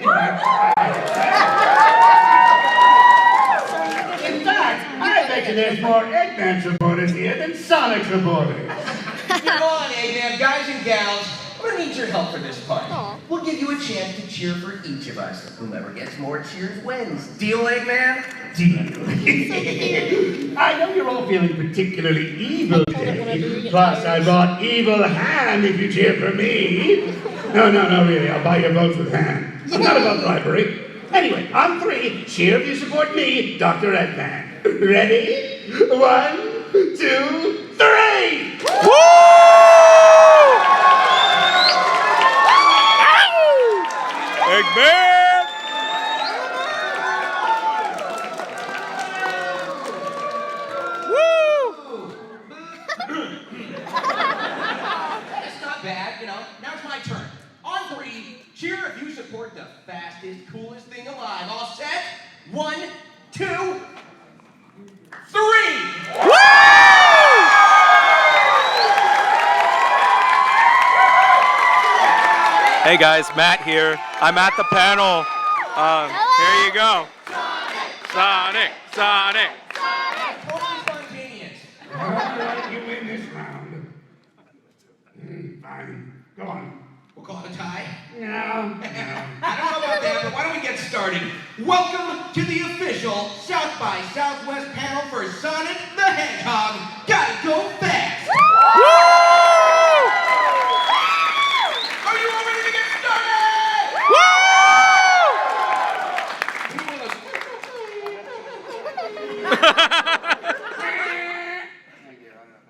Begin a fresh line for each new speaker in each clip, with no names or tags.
In fact, I bet you there's more Eggman supporters here than Sonic supporters.
Come on, Eggman, guys and gals. We're gonna need your help for this part.
Aww.
We'll give you a chance to cheer for each of us. Whoever gets more cheers wins. Deal, Eggman?
Deal. I know you're all feeling particularly evil today. Plus, I bought evil ham if you cheer for me. No, really. I'll buy your votes with ham. I'm not about bribery. Anyway, on 3, cheer if you support me, Dr. Eggman. Ready? 1, 2, 3!
Woo! Eggman! Woo!
It's not bad, you know. Now it's my turn. On 3, cheer if you support the fastest, coolest thing alive. All set? 1, 2, 3!
Woo! Hey guys, Matt here. I'm at the panel. Here you go. Sonic, Sonic.
Totally spontaneous.
All right, you win this round. Fine. Go on.
We'll call it a tie.
No.
I don't know about that, but why don't we get started? Welcome to the official South by Southwest panel for Sonic the Hedgehog. Gotta go fast. Are you all ready to get started?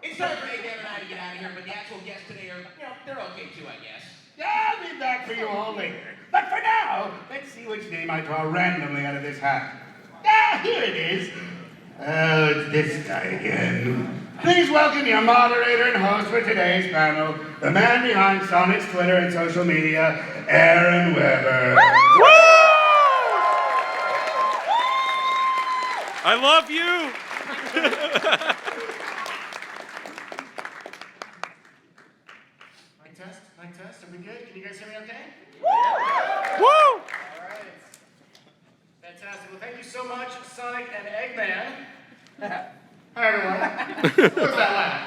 It's time for Eggman and I to get out of here, but the actual guests today are, they're okay too, I guess.
I'll be back for you all later. But for now, let's see which name I draw randomly out of this hat. Here it is. Oh, it's this guy again. Please welcome your moderator and host for today's panel, the man behind Sonic's Twitter and social media, Aaron Weber.
I love you.
Mic test, are we good? Can you guys hear me okay?
Woo!
All right. Fantastic. Well, thank you so much, Sonic and Eggman. Hi, everyone. What was that laugh?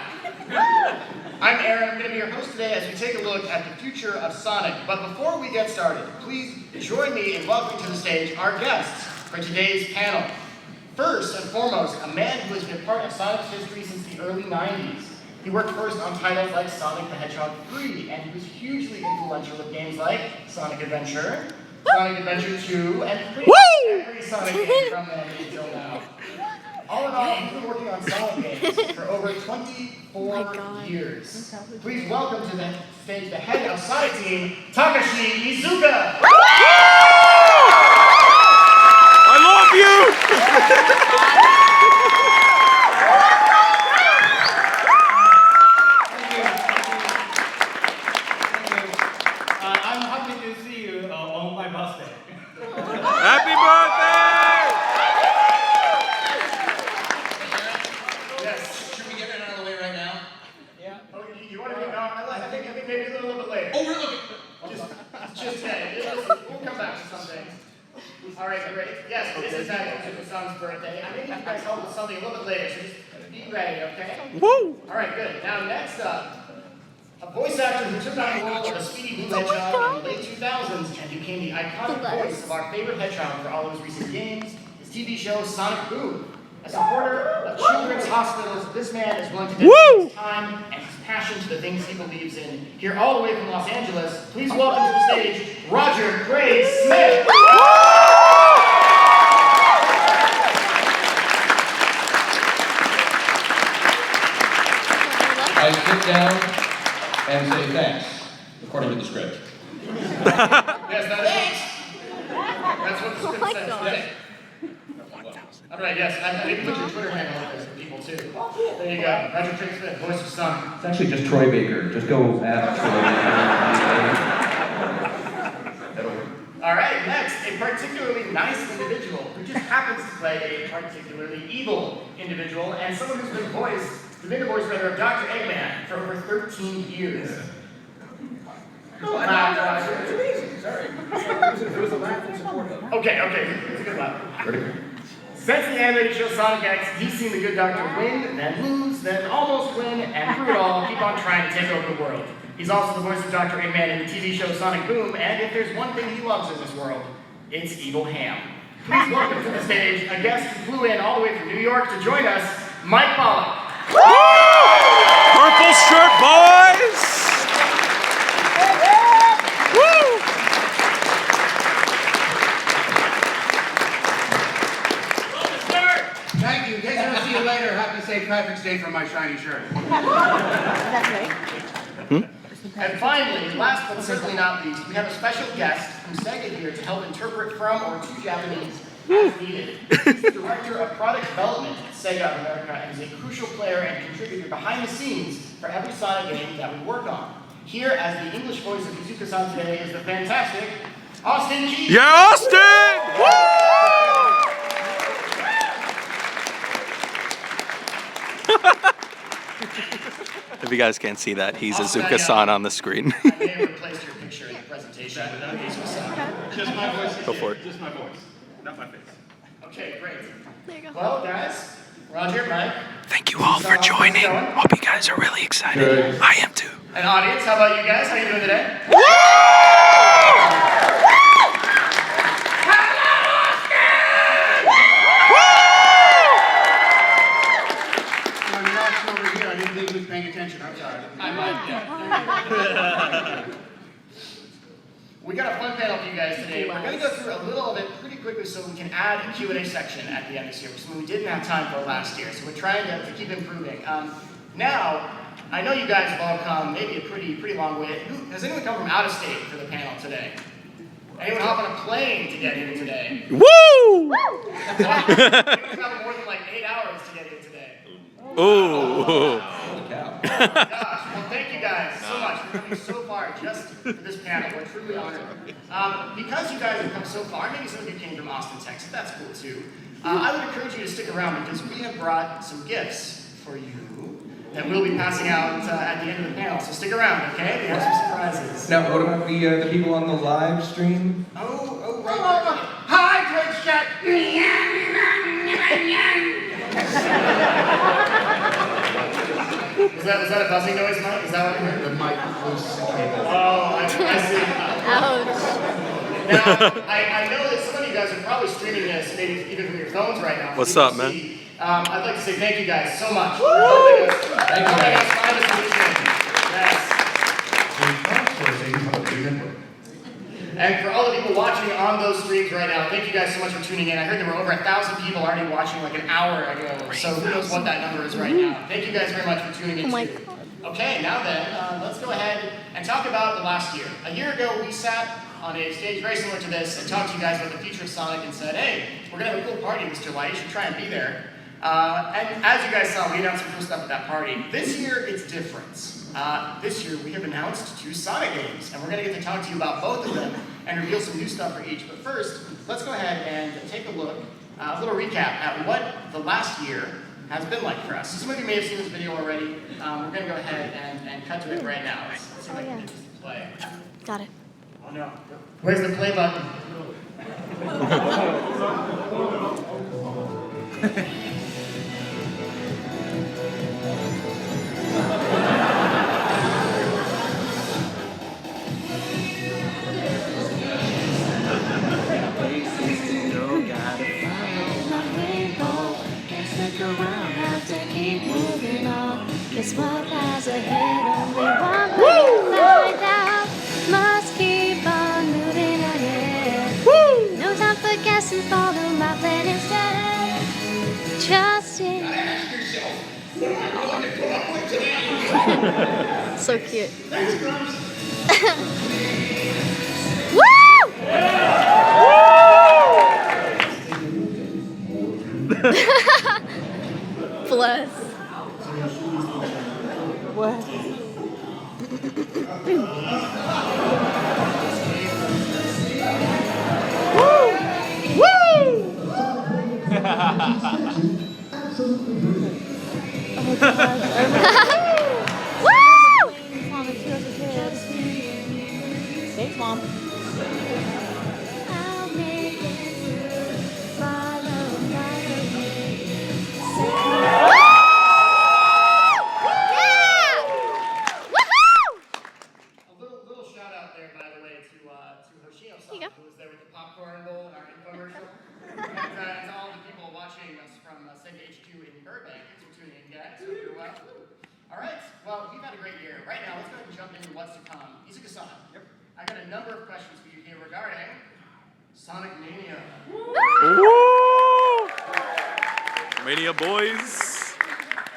I'm Aaron. I'm going to be your host today as we take a look at the future of Sonic. But before we get started, please join me in welcoming to the stage our guests for today's panel. First and foremost, a man who has been part of Sonic's history since the early 90s. He worked first on titles like Sonic the Hedgehog 3, and he was hugely influential with games like Sonic Adventure, Sonic Adventure 2, and pretty much every Sonic game from then until now. All in all, he's been working on Sonic games for over 24 years. Please welcome to the stage the head of Sonic team, Takashi Iizuka.
I love you.
I'm happy to see you on my birthday.
Happy birthday!
Yes.
Should we get it out of the way right now?
Yeah. Oh, you want to go? No, I think maybe a little bit later.
Oh, we're looking.
Just saying. We'll come back to some things. All right, great. Yes, this is actually Son's birthday. I think you guys help with something a little bit later, so just be ready, okay?
Woo!
All right, good. Now, next up, a voice actor who took on the role of a Speedy Blue Hedgehog in the late 2000s and became the iconic voice of our favorite hedgehog for all of his recent games, his TV show Sonic Boom. A supporter of children's hospitals, this man is willing to dedicate his time and his passion to the things he believes in. Here all the way from Los Angeles, please welcome to the stage, Roger Craig Smith.
I sit down and say thanks, according to the script.
Yes, that's what the script says. Yes. All right, yes, I didn't put your Twitter handle up there for people too. There you go, Roger Craig Smith, voice of Sonic.
It's actually just Troy Baker. Just go at Troy Baker.
All right, next, a particularly nice individual who just happens to play a particularly evil individual and someone who's been the voice of Dr. Eggman for over 13 years.
No, I don't. It's amazing. Sorry. It was a laugh
Okay, it's a good one. Since the animated show Sonic X, he's seen the good doctor win, then lose, then almost win, and through it all, keep on trying to take over the world. He's also the voice of Dr. Eggman in the TV show Sonic Boom, and if there's one thing he loves in this world, it's evil ham. Please welcome to the stage a guest who flew in all the way from New York to join us, Mike Pollock.
Purple shirt boys! Woo!
Thank you. In case I don't see you later, happy St. Patrick's Day from my shiny shirt.
That's right.
And finally, last but certainly not least, we have a special guest from Sega here to help interpret from or to Japanese as needed. He's the director of product development at Sega of America and is a crucial player and contributor behind the scenes for every Sonic game that we work on. Here as the English voice of Izuka-san today is the fantastic Austin G.
Yeah, Austin! Woo! If you guys can't see that, he's Izuka-san on the screen.
I may have replaced your picture in the presentation with Izuka-san.
Just my voice.
Go for it.
Just my voice, not my face.
Okay, great.
There you go.
Well, guys, Roger, Mike,
Thank you all for joining. Hope you guys are really excited.
Good.
I am too.
and audience, how about you guys? How are you doing today?
I'm watching over here. I didn't think he was paying attention. I'm sorry.
I might, yeah. We got a fun panel for you guys today. We're going to go through a little of it pretty quickly so we can add a Q&A section at the end this year, which is something we didn't have time for last year. So we're trying to keep improving. Now, I know you guys have all come maybe a pretty long way. Has anyone come from out of state for the panel today? Anyone hop on a plane to get here today?
Woo!
Anyone travel more than like 8 hours to get here today?
Ooh.
Holy cow.
Gosh, well, thank you guys so much for coming so far just for this panel. We're truly honored. Because you guys have come so far, maybe some of you came from Austin, Texas. That's cool too. I would encourage you to stick around because we have brought some gifts for you that we'll be passing out at the end of the panel. So stick around, okay? We have some surprises.
Now, what about the people on the live stream?
Oh, right. Hi, Twitch chat. Was that a buzzing noise, Mike? Is that what you heard?
The mic was
Oh, I see.
Ouch.
Now, I know that some of you guys are probably streaming this, maybe even from your phones right now.
What's
So you
up,
can
man?
see. I'd like to say thank you guys so much. Thank you guys. Find us on the stream. Yes. And for all the people watching on those streams right now, thank you guys so much for tuning in. I heard there were over 1,000 people already watching like an hour ago, so who knows what that number is right now. Thank you guys very much for tuning in.
Oh my
too.
God.
Okay, now then, let's go ahead and talk about the last year. A year ago, we sat on a stage very similar to this and talked to you guys about the future of Sonic and said, hey, we're going to have a cool party this July. You should try and be there. And as you guys saw, we announced some cool stuff at that party. This year, it's different. This year, we have announced 2 Sonic games, and we're going to get to talk to you about both of them and reveal some new stuff for each. But first, let's go ahead and take a look, a little recap at what the last year has been like for us. Some of you may have seen this video already. We're going to go ahead and cut to it right now. Let's see if I can just play.
Got it.
Oh no. Where's the play button?
Guess what lies ahead? Only one way to find out. Must keep on moving ahead. No time for guessing, follow my plan instead. Trust it. So cute. Woo! Bless. What? Oh God. Woo! Mom, it's you as a kid. Thanks, Mom. I'll make you go.
who was there with the popcorn bowl in our infomercial. And to all the people watching us from Sega HQ in Burbank, thanks for tuning in, guys. Hope you're well. All right, well, we've had a great year. Right now, let's go ahead and jump into what's to come. Izuka-san, I got a number of questions for you here regarding Sonic Mania.
Woo! Mania boys.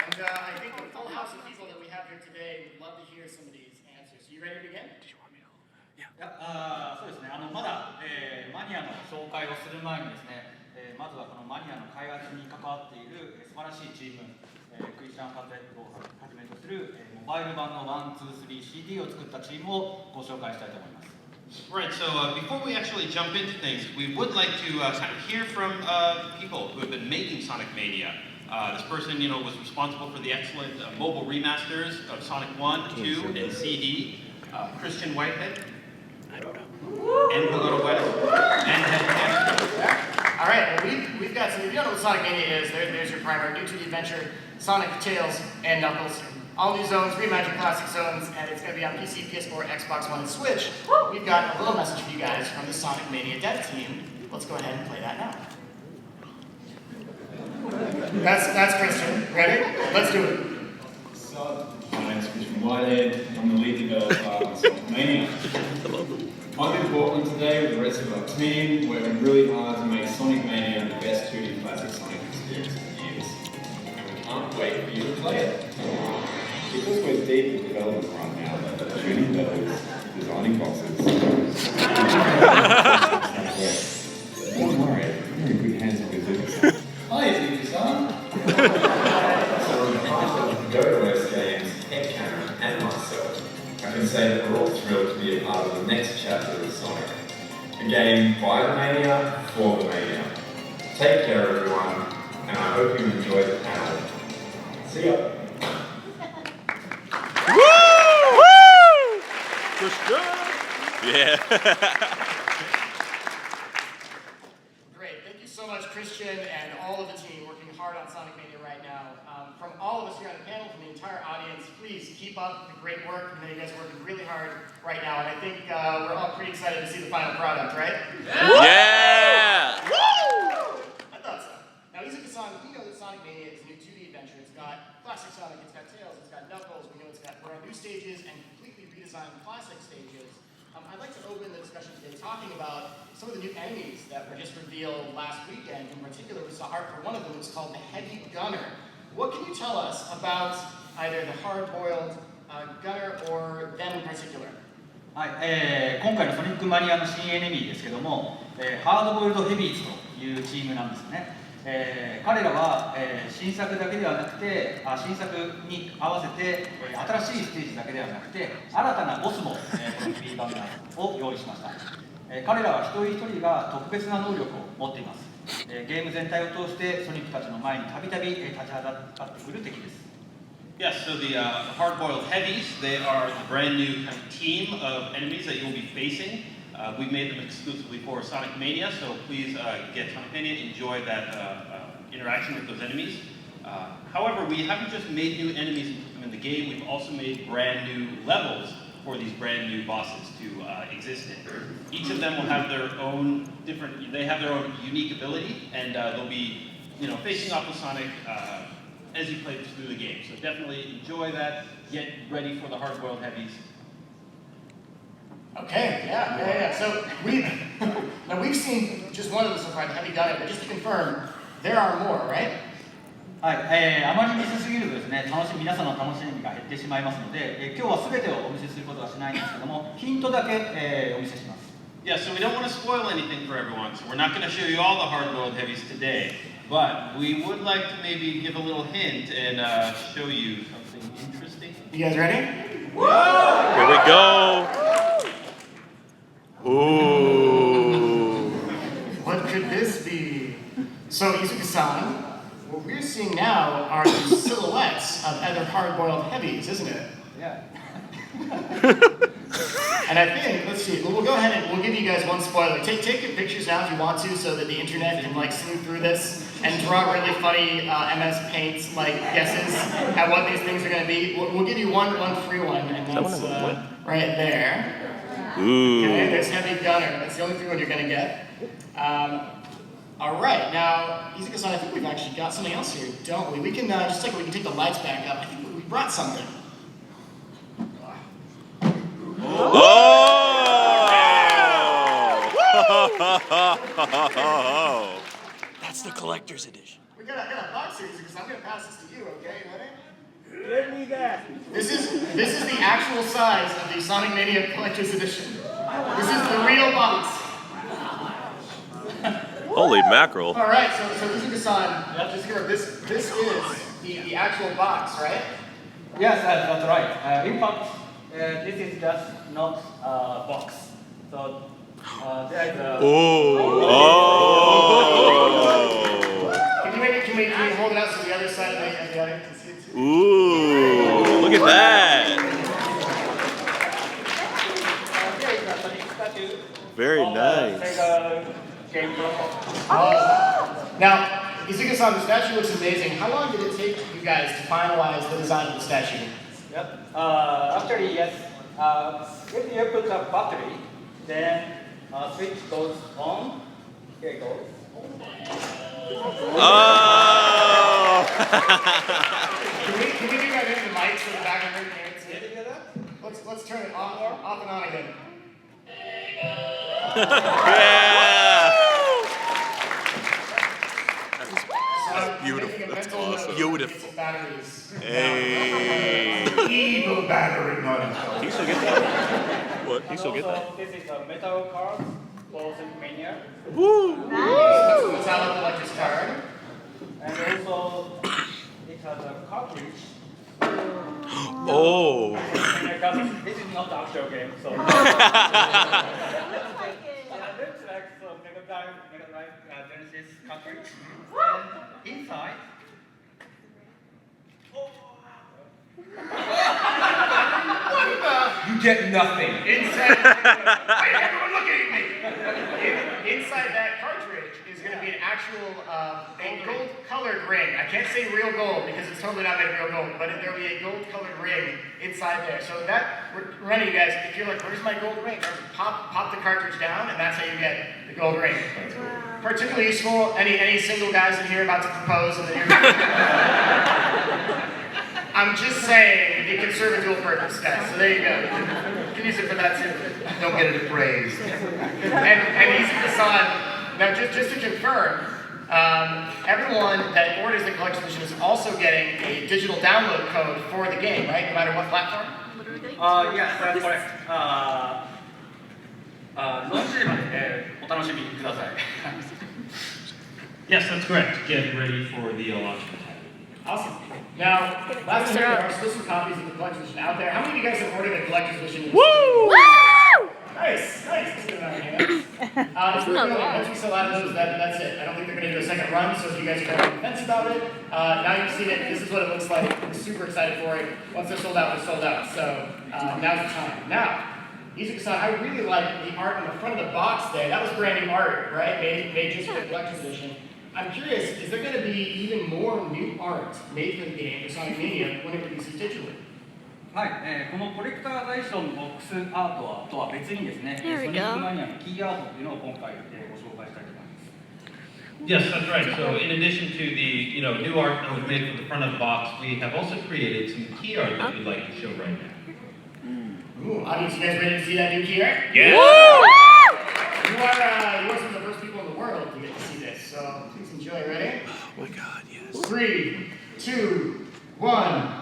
And I think the full house of people that we have here today would love to hear some of these answers. So you ready to begin?
そうですね、まだ、マニアの紹介をする前にですね、まずはこのマニアの開発に関わっている、素晴らしいチーム、クリスチャン・カゼットをはじめとする、モバイル版の 1,2,3CD を作ったチームをご紹介したいと思います。
Right, so before we actually jump into things, we would like to kind of hear from people who have been making Sonic Mania. This person, was responsible for the excellent mobile remasters of Sonic 1, 2, and CD. Christian Whitehead. And Pagoda West. And Hedgehog.
All right, well, we've got some. If you don't know what Sonic Mania is, there's your primer. New 2D adventure, Sonic, Tails, and Knuckles. All new zones, reimagined classic zones, and it's going to be on PC, PS4, Xbox One, and Switch. We've got a little message for you guys from the Sonic Mania dev team. Let's go ahead and play that now. That's Christian. Ready? Let's do it.
So, my name's Christian Whitehead. I'm the lead developer of Sonic Mania. I'm in Portland today with the rest of our team, working really hard to make Sonic Mania the best 2D classic Sonic experience in years. And we can't wait for you to play it. Because we're deep in development right now, shooting levels, designing bosses. Don't worry, you're in good hands with Izuka-san. Hi, Izuka-san. So on behalf of Go-to-West Games, Cameron, and myself, I can say that we're all thrilled to be a part of the next chapter of Sonic. A game by the Mania, for the Mania. Take care, everyone, and I hope you enjoy the panel. See ya.
Yeah.
Great, thank you so much, Christian, and all of the team working hard on Sonic Mania right now. From all of us here on the panel, from the entire audience, please keep up the great work. I know you guys are working really hard right now, and I think we're all pretty excited to see the final product, right?
Yeah.
I thought so. Now, Izuka-san, we know that Sonic Mania is a new 2D adventure. It's got classic Sonic, it's got Tails, it's got Knuckles, we know it's got brand new stages and completely redesigned classic stages. I'd like to open the discussion today talking about some of the new enemies that were just revealed last weekend. In particular, we saw art for one of them. It's called the Heavy Gunner. What can you tell us about either the hard-boiled gunner or them in particular?
はい、今回のソニックマニアの新エネミーですけども、ハードボイルドヘビーズというチームなんですね。彼らは、新作だけではなくて、新作に合わせて、新しいステージだけではなくて、新たなボスも、このヘビーガンナーを用意しました。彼らは一人一人が特別な能力を持っています。ゲーム全体を通してソニックたちの前にたびたび立ちはだかってくる敵です。
Yes, so the hard-boiled heavies, they are the brand new kind of team of enemies that you'll be facing. We've made them exclusively for Sonic Mania, so please get Sonic Mania, enjoy that interaction with those enemies. However, we haven't just made new enemies in the game, we've also made brand new levels for these brand new bosses to exist in. Each of them will have their own different, they have their own unique ability, and they'll be, facing off with Sonic as you play through the game. So definitely enjoy that, get ready for the hard-boiled heavies.
Okay, yeah. So we've seen just one of them so far, the Heavy Gunner, but just to confirm, there are more, right?
はい、あまり見せすぎるとですね、皆さんの楽しみが減ってしまいますので、今日は全てをお見せすることはしないんですけども、ヒントだけ、お見せします。
Yeah, so we don't want to spoil anything for everyone, so we're not going to show you all the hard-boiled heavies today, but we would like to maybe give a little hint and show you something interesting.
You guys ready?
Here we go. Ooh.
What could this be? So, Izuka-san, what we're seeing now are the silhouettes of other hard-boiled heavies, isn't it?
Yeah.
And I think, let's see, we'll go ahead and we'll give you guys one spoiler. Take your pictures now if you want to, so that the internet can sleuth through this and draw really funny MS Paint guesses at what these things are going to be. We'll give you one free one, and that's right there.
Ooh.
Okay, there's Heavy Gunner. That's the only three one you're gonna get. All right, now, Izuka-san, I think we've actually got something else here, don't we? We can, just a second, we can take the lights back up. I think we brought something.
Oh!
That's the collector's edition.
We got a box here, Izuka-san. I'm gonna pass this to you, okay? You ready?
Give me that.
This is the actual size of the Sonic Mania Collector's Edition. This is the real box.
Holy mackerel.
All right, so Izuka-san, just here, this is the actual box, right?
Yes, that's right. In fact, this is just not a box. So there is a.
Oh!
Can we hold it out so the other side of the audience can see it too?
Ooh! Look at that! Very nice.
Now, Izuka-san, the statue looks amazing. How long did it take you guys to finalize the design of the statue?
Yep. Actually, yes. If you put a battery, then switch goes on. Here it goes.
Oh!
Can we do that into the mics for the back of the can't see it? Let's turn it off and on again.
Yeah!
That's
beautiful. That's awesome. Beautiful.
Batteries.
Hey!
Evil battery model.
He still get that? What? He still get that?
This is a metal card for Sonic Mania.
Woo!
Metallic collector's card.
And also, it has a cartridge.
Oh!
This is not the actual game, so. It looks like some Mega Drive Genesis cartridge. And inside.
You get nothing.
Inside, wait, everyone looking at me. Inside that cartridge is going to be an actual a gold-colored ring. I can't say real gold because it's totally not made of real gold, but there'll be a gold-colored ring inside there. So that, remember you guys, if you're like, where's my gold ring? Pop the cartridge down, and that's how you get the gold ring. Particularly useful, any single guys in here about to propose in the near future? I'm just saying, it can serve a dual purpose, guys. So there you go. You can use it for that too.
Don't get it appraised.
And Izuka-san, now just to confirm, everyone that orders the collection edition is also getting a digital download code for the game, right? No matter what platform?
Yes, that's correct. ローンチまでお楽しみください。
Yes, that's correct. Get ready for the launch.
Awesome. Now, last time there are still some copies of the collection edition out there. How many of you guys have ordered the collection edition?
Woo!
Nice. Let's get it out of here. Once we sell out of those, that's it. I don't think they're going to do a second run, so if you guys are on the fence about it, now you've seen it, this is what it looks like. We're super excited for it. Once they're sold out, they're sold out. So now's the time. Now, Izuka-san, I really like the art on the front of the box there. That was brand new art, right? Made just for the collection edition. I'm curious, is there going to be even more new art made for the game for Sonic Mania when it releases digitally?
はい、このコレクターエディションボックスアートとは別にですね、ソ
There we
ニッ
go.
クマニアのキーアートというのを今回、ご紹介したいと思います。
Yes, that's right. So in addition to the new art that was made for the front of the box, we have also created some key art that we'd like to show right now.
Ooh, audience, you guys ready to see that new key art?
Yeah.
You are some of the first people in the world to get to see this, so please enjoy. Ready?
Oh my god, yes.
3, 2, 1.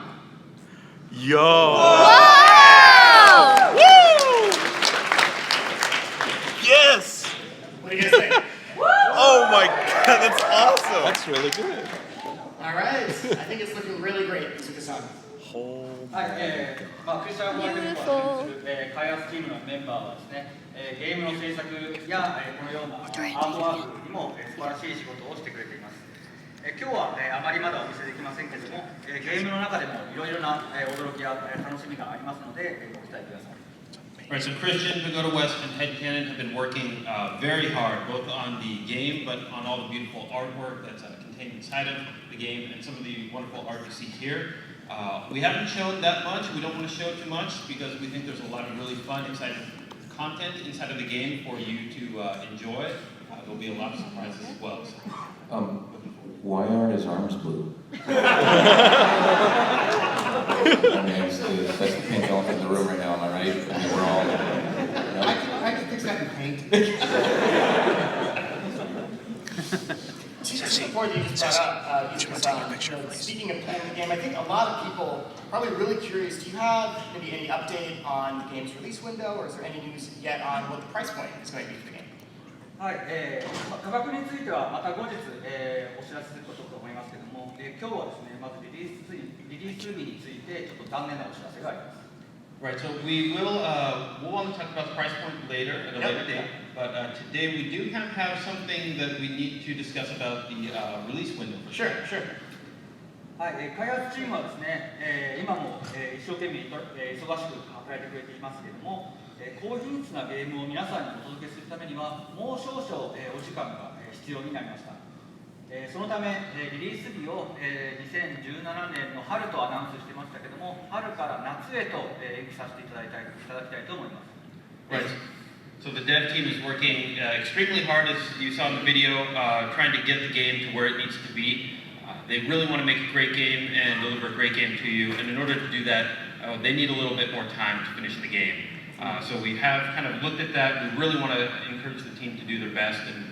Yo!
Whoa!
Woo! Yes!
What do you guys think?
Oh my god, that's awesome! That's really good.
All right, I think it's looking really great, Izuka-san.
はい、クリスチャン・ホワイトに所属する、開発チームのメンバーはですね、ゲームの制作や、このようなアートワークにも、素晴らしい仕事をしてくれています。今日は、あまりまだお見せできませんけれども、ゲームの中でもいろいろな、驚きや、楽しみがありますので、ご期待ください。
All right, so Christian, Pagoda West, and Headcanon have been working very hard, both on the game, but on all the beautiful artwork that's contained inside of the game, and some of the wonderful art you see here. We haven't shown that much. We don't want to show too much because we think there's a lot of really fun, exciting content inside of the game for you to enjoy. There'll be a lot of surprises as well. So,
Why aren't his arms blue? I mean, that's the pink elephant in the room right now, am I right? I mean, we're all...
I can fix that in paint. Just before you just brought up, speaking of playing the game, I think a lot of people are probably really curious. Do you have maybe any update on the game's release window, or is there any news yet on what the price point is going to be for the game?
はい、価格についてはまた後日、お知らせすることと思いますけども、今日はですね、まずリリース日についてちょっと残念なお知らせがあります。
Right, so we'll want to talk about the price point later at a later date, but today we do kind of have something that we need to discuss about the release window.
Sure.
はい、開発チームはですね、今も、一生懸命忙しく働いてくれていますけれども、高品質なゲームを皆さんにお届けするためにはもう少々、お時間が、必要になりました。そのため、リリース日を、2017年の春とアナウンスしてましたけども、春から夏へと、延期させていただきたいと思います。
Right. So the dev team is working extremely hard, as you saw in the video, trying to get the game to where it needs to be. They really want to make a great game and deliver a great game to you, and in order to do that, they need a little bit more time to finish the game. So we have kind of looked at that. We really want to encourage the team to do their best and,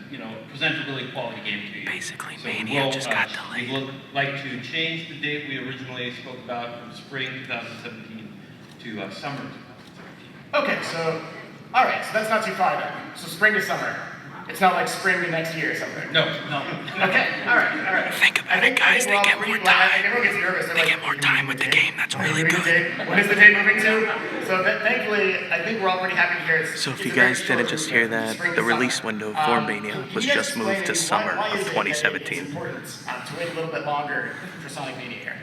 present a really quality game to you.
Basically,
so
Mania just got delayed.
We would like to change the date we originally spoke about from spring 2017 to summer 2017.
Okay, so, all right, so that's not too far then. So spring to summer. It's not like spring to next year or something.
No.
Okay, all right.
Think about it, guys. They get more time.
Everyone gets nervous.
They get more time with the game. That's really good.
When is the date moving to? So thankfully, I think we're all pretty happy to hear it.
So if you guys didn't just hear that, the release window for Mania was just moved to summer of 2017.
To wait a little bit longer for Sonic Mania here.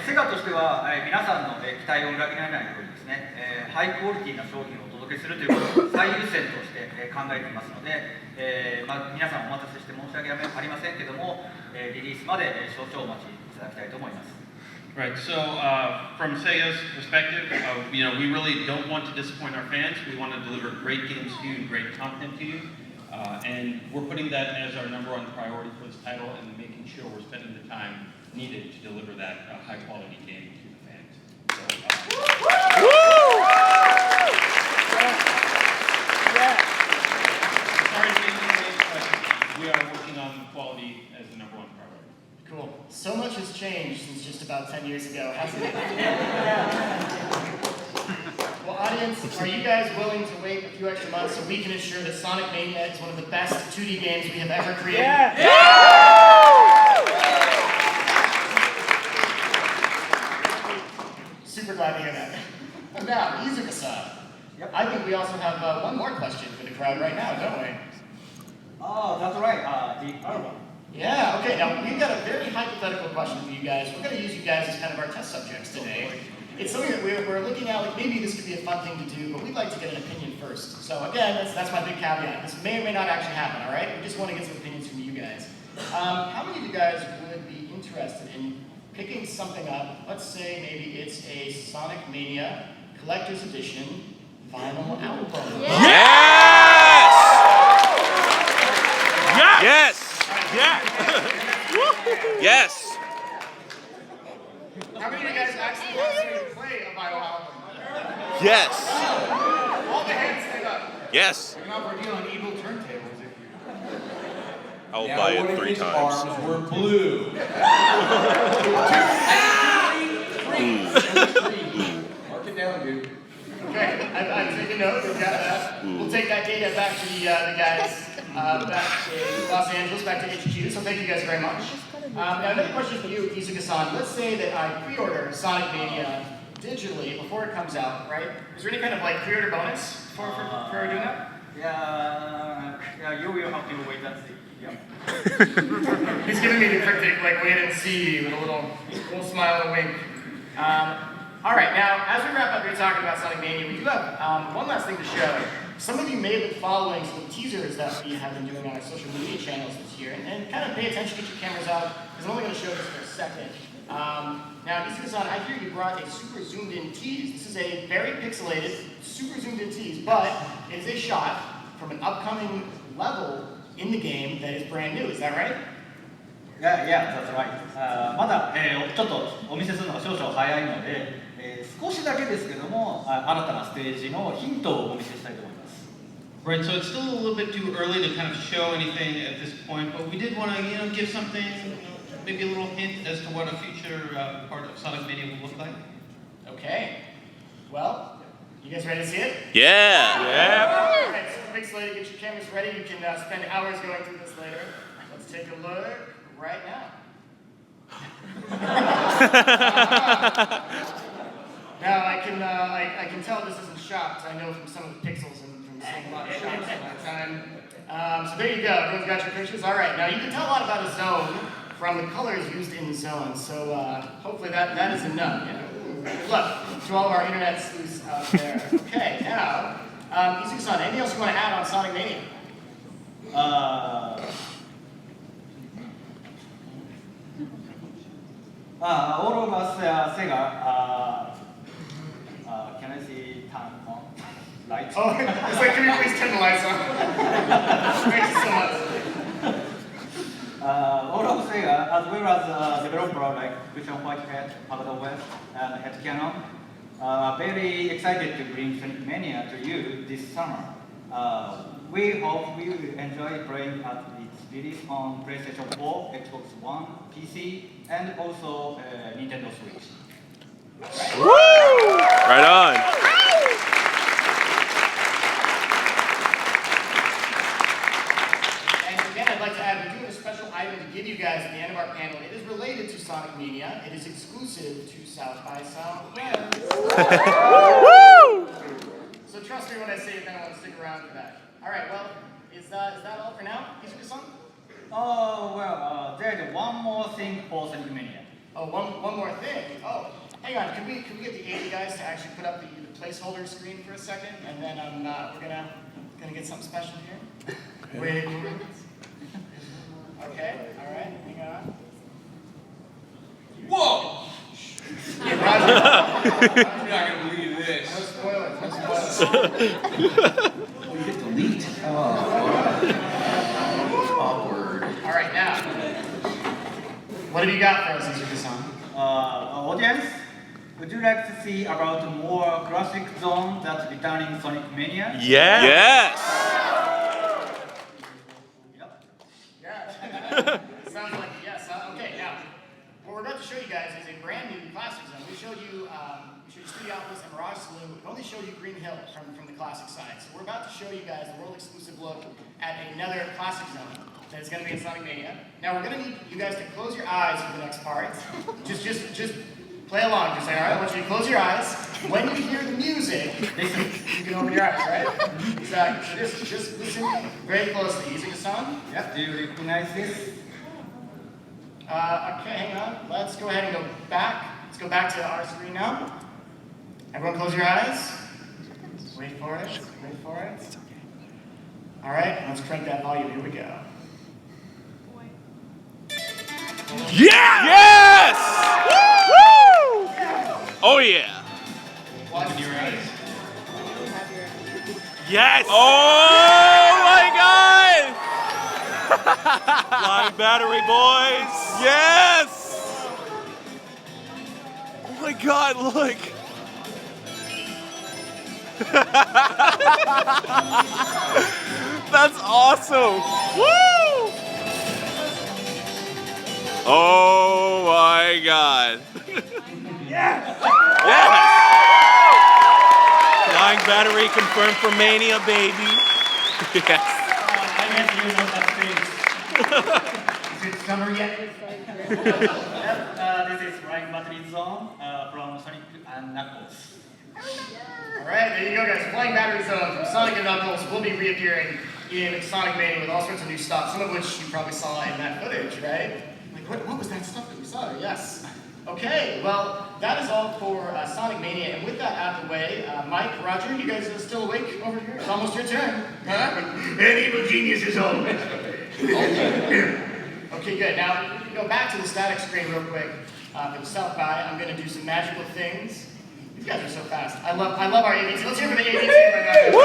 セガとしては、皆さんの、期待を裏切らないようにですね、ハイクオリティな商品をお届けするということを最優先として、考えていますので、皆さんお待たせして申し訳ありませんけども、リリースまで少々お待ちいただきたいと思います。
Right, so from Sega's perspective, we really don't want to disappoint our fans. We want to deliver great games to you and great content to you. And we're putting that as our number one priority for this title and making sure we're spending the time needed to deliver that high quality game to the fans. Sorry to make you wait, but we are working on quality as the number one priority.
Cool. So much has changed since just about 10 years ago, hasn't it? Well, audience, are you guys willing to wait a few extra months so we can ensure that Sonic Mania is one of the best 2D games we have ever created? Super glad to hear that. Now, Izuka-san, I think we also have one more question for the crowd right now, don't we?
Oh, that's right. The other one.
Yeah, okay, now we've got a very hypothetical question for you guys. We're going to use you guys as kind of our test subjects today. It's something that we're looking at, like maybe this could be a fun thing to do, but we'd like to get an opinion first. So again, that's my big caveat. This may or may not actually happen, all right? We just want to get some opinions from you guys. How many of you guys would be interested in picking something up? Let's say maybe it's a Sonic Mania Collector's Edition vinyl album.
Yes! Yes!
How many of you guys actually want to play a vinyl album?
Yes!
All the hands stand up.
Yes!
We're dealing evil turntables if you...
I'll buy it 3 times.
Arms were blue. Mark it down, dude.
Okay, I've taken note. We've got that. We'll take that data back to the guys back to Los Angeles, back to HQ. So thank you guys very much. Now another question for you, Izuka-san. Let's say that I pre-order Sonic Mania digitally before it comes out, right? Is there any kind of like pre-order bonus for doing that?
Yeah, you will have to wait and see. Yeah.
He's giving me the cryptic like wait and see with a little smile and wink. All right, now as we wrap up here talking about Sonic Mania, we do have one last thing to show. some of you may have been following some of the teasers that we have been doing on our social media channels this year, and kind of pay attention, get your cameras out, because I'm only going to show this for a second. Now, Izuka-san, I hear you brought a super zoomed in tease. This is a very pixelated, super zoomed in tease, but it is a shot from an upcoming level in the game that is brand new. Is that right?
Yeah, that's right. まだ、ちょっとお見せするのが少々早いので、少しだけですけども、新たなステージのヒントをお見せしたいと思います。
Right, so it's still a little bit too early to kind of show anything at this point, but we did want to, give something, maybe a little hint as to what a future part of Sonic Mania will look like.
Okay. Well, you guys ready to see it?
Yeah.
All right, super pixelated. Get your cameras ready. You can spend hours going through this later. Let's take a look right now. Now I can tell this isn't shocked. I know from some of the pixels and from seeing a lot of shots in my time. So there you go. Everyone's got your pictures. All right. Now you can tell a lot about a zone from the colors used in the zone. So hopefully that is enough. Good luck to all of our internet sleuths out there. Okay. Now, Izuka-san, anything else you want to add on Sonic Mania?
All of us Sega. Can I see turn on lights?
Oh, it's like, can we please turn the lights on? Thank you so much.
All of Sega, as well as developer like Christian Whitehead, Pagoda West, and Head Cannon, very excited to bring Sonic Mania to you this summer. We hope you will enjoy playing at its release on PlayStation 4, Xbox One, PC, and also Nintendo Switch.
Woo! Right on.
And again, I'd like to add, we do have a special item to give you guys at the end of our panel. It is related to Sonic Mania. It is exclusive to South by Southwest. So trust me when I say you're going to want to stick around for that. All right, well, is that all for now? Izuka-san?
Oh, well, there's one more thing for Sonic Mania.
Oh, one more thing. Oh, hang on. Can we get the 80 guys to actually put up the placeholder screen for a second, and then we're gonna get something special here. Wait. Okay. All right. Hang on.
Whoa!
Yeah, Roger.
You're not gonna believe this.
No spoilers. No spoilers.
We hit delete. Awkward.
All right, now. What have you got for us, Izuka-san?
Audience, would you like to see about more classic zone that's returning Sonic Mania?
Yeah. Yes.
Yep.
Yeah. Sounds like a yes. Okay, now, what we're about to show you guys is a brand new classic zone. We showed you Studiopolis and Mirage Saloon. We only showed you Green Hill from the classic side. So we're about to show you guys the world exclusive look at another classic zone that is going to be in Sonic Mania. Now we're going to need you guys to close your eyes for the next part. Just play along. Just say, all right, I want you to close your eyes. When you hear the music, you can open your eyes, right? Exactly. So just listen very closely. Izuka-san?
Yep. Do you recognize this?
Okay, hang on. Let's go ahead and go back. Let's go back to our screen now. Everyone close your eyes. Wait for it. Wait for it. All right, let's crank that volume. Here we go.
Yeah! Yes! Woo! Oh yeah.
Open your eyes.
Yes! Oh my God! Flying battery, boys! Yes! Oh my God! Look! That's awesome! Woo! Oh my God!
Yes!
Yes! Flying battery confirmed for Mania, baby. Yes.
I meant to use that face. Is it summer yet?
This is Flying Battery Zone from Sonic and Knuckles.
All right, there you go, guys. Flying Battery Zone from Sonic and Knuckles will be reappearing in Sonic Mania with all sorts of new stuff, some of which you probably saw in that footage, right? Like, what was that stuff that we saw there? Yes. Okay, well, that is all for Sonic Mania, and with that out of the way, Mike, Roger, you guys are still awake over here? It's almost your turn.
An evil genius is always.
Okay, good. Now, we can go back to the static screen real quick. For the South by, I'm going to do some magical things. You guys are so fast. I love our AV team. Let's hear for the AV team right now.
Woo!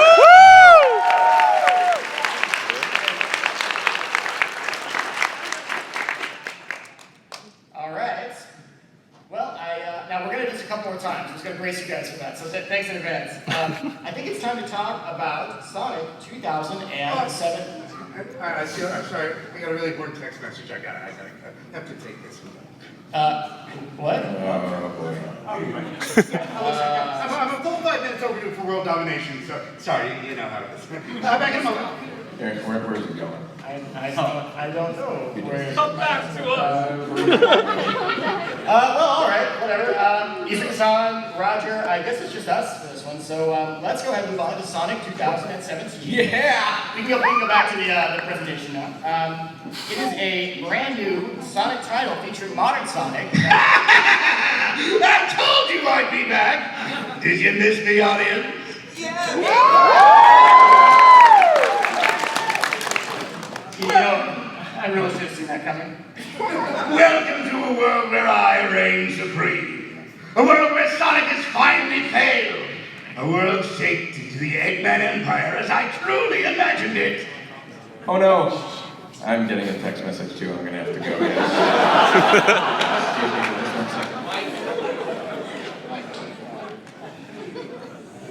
All right. Well, now we're going to do this a couple more times. I'm just going to brace you guys for that. So thanks in advance. I think it's time to talk about Sonic 2007.
I'm sorry. I got a really important text message. I have to take this one.
What?
I'm a full 5 minutes overdue for world domination, so sorry, you know how it is. Back in a moment.
Eric, where is it going?
I don't know.
Come back to us.
Well, all right, whatever. Izuka-san, Roger, I guess it's just us for this one. So let's go ahead and move on to Sonic 2017.
Yeah!
We can go back to the presentation now. It is a brand new Sonic title featuring modern Sonic.
I told you I'd be back. Did you miss me, audience?
You know, I really should have seen that coming.
Welcome to a world where I reign supreme. A world where Sonic has finally failed. A world shaped into the Eggman Empire as I truly imagined it.
Oh no! I'm getting a text message too. I'm gonna have to go. Yes. Excuse me for just 1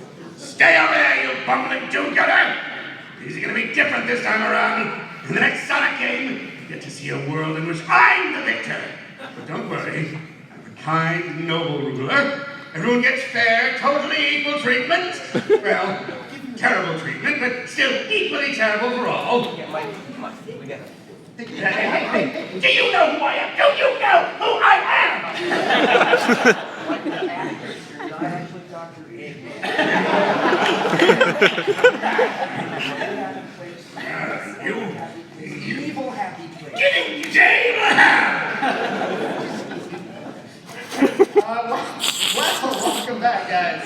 second.
Stay over there, you bumbling do-gooder! These are gonna be different this time around. In the next Sonic game, you get to see a world in which I'm the victor. But don't worry, I'm a kind, noble ruler. Everyone gets fair, totally equal treatment. Well, terrible treatment, but still equally terrible for all. Hey, do you know who I am? Do you know who I am? You evil happy place. Getting jail!
Welcome back, guys.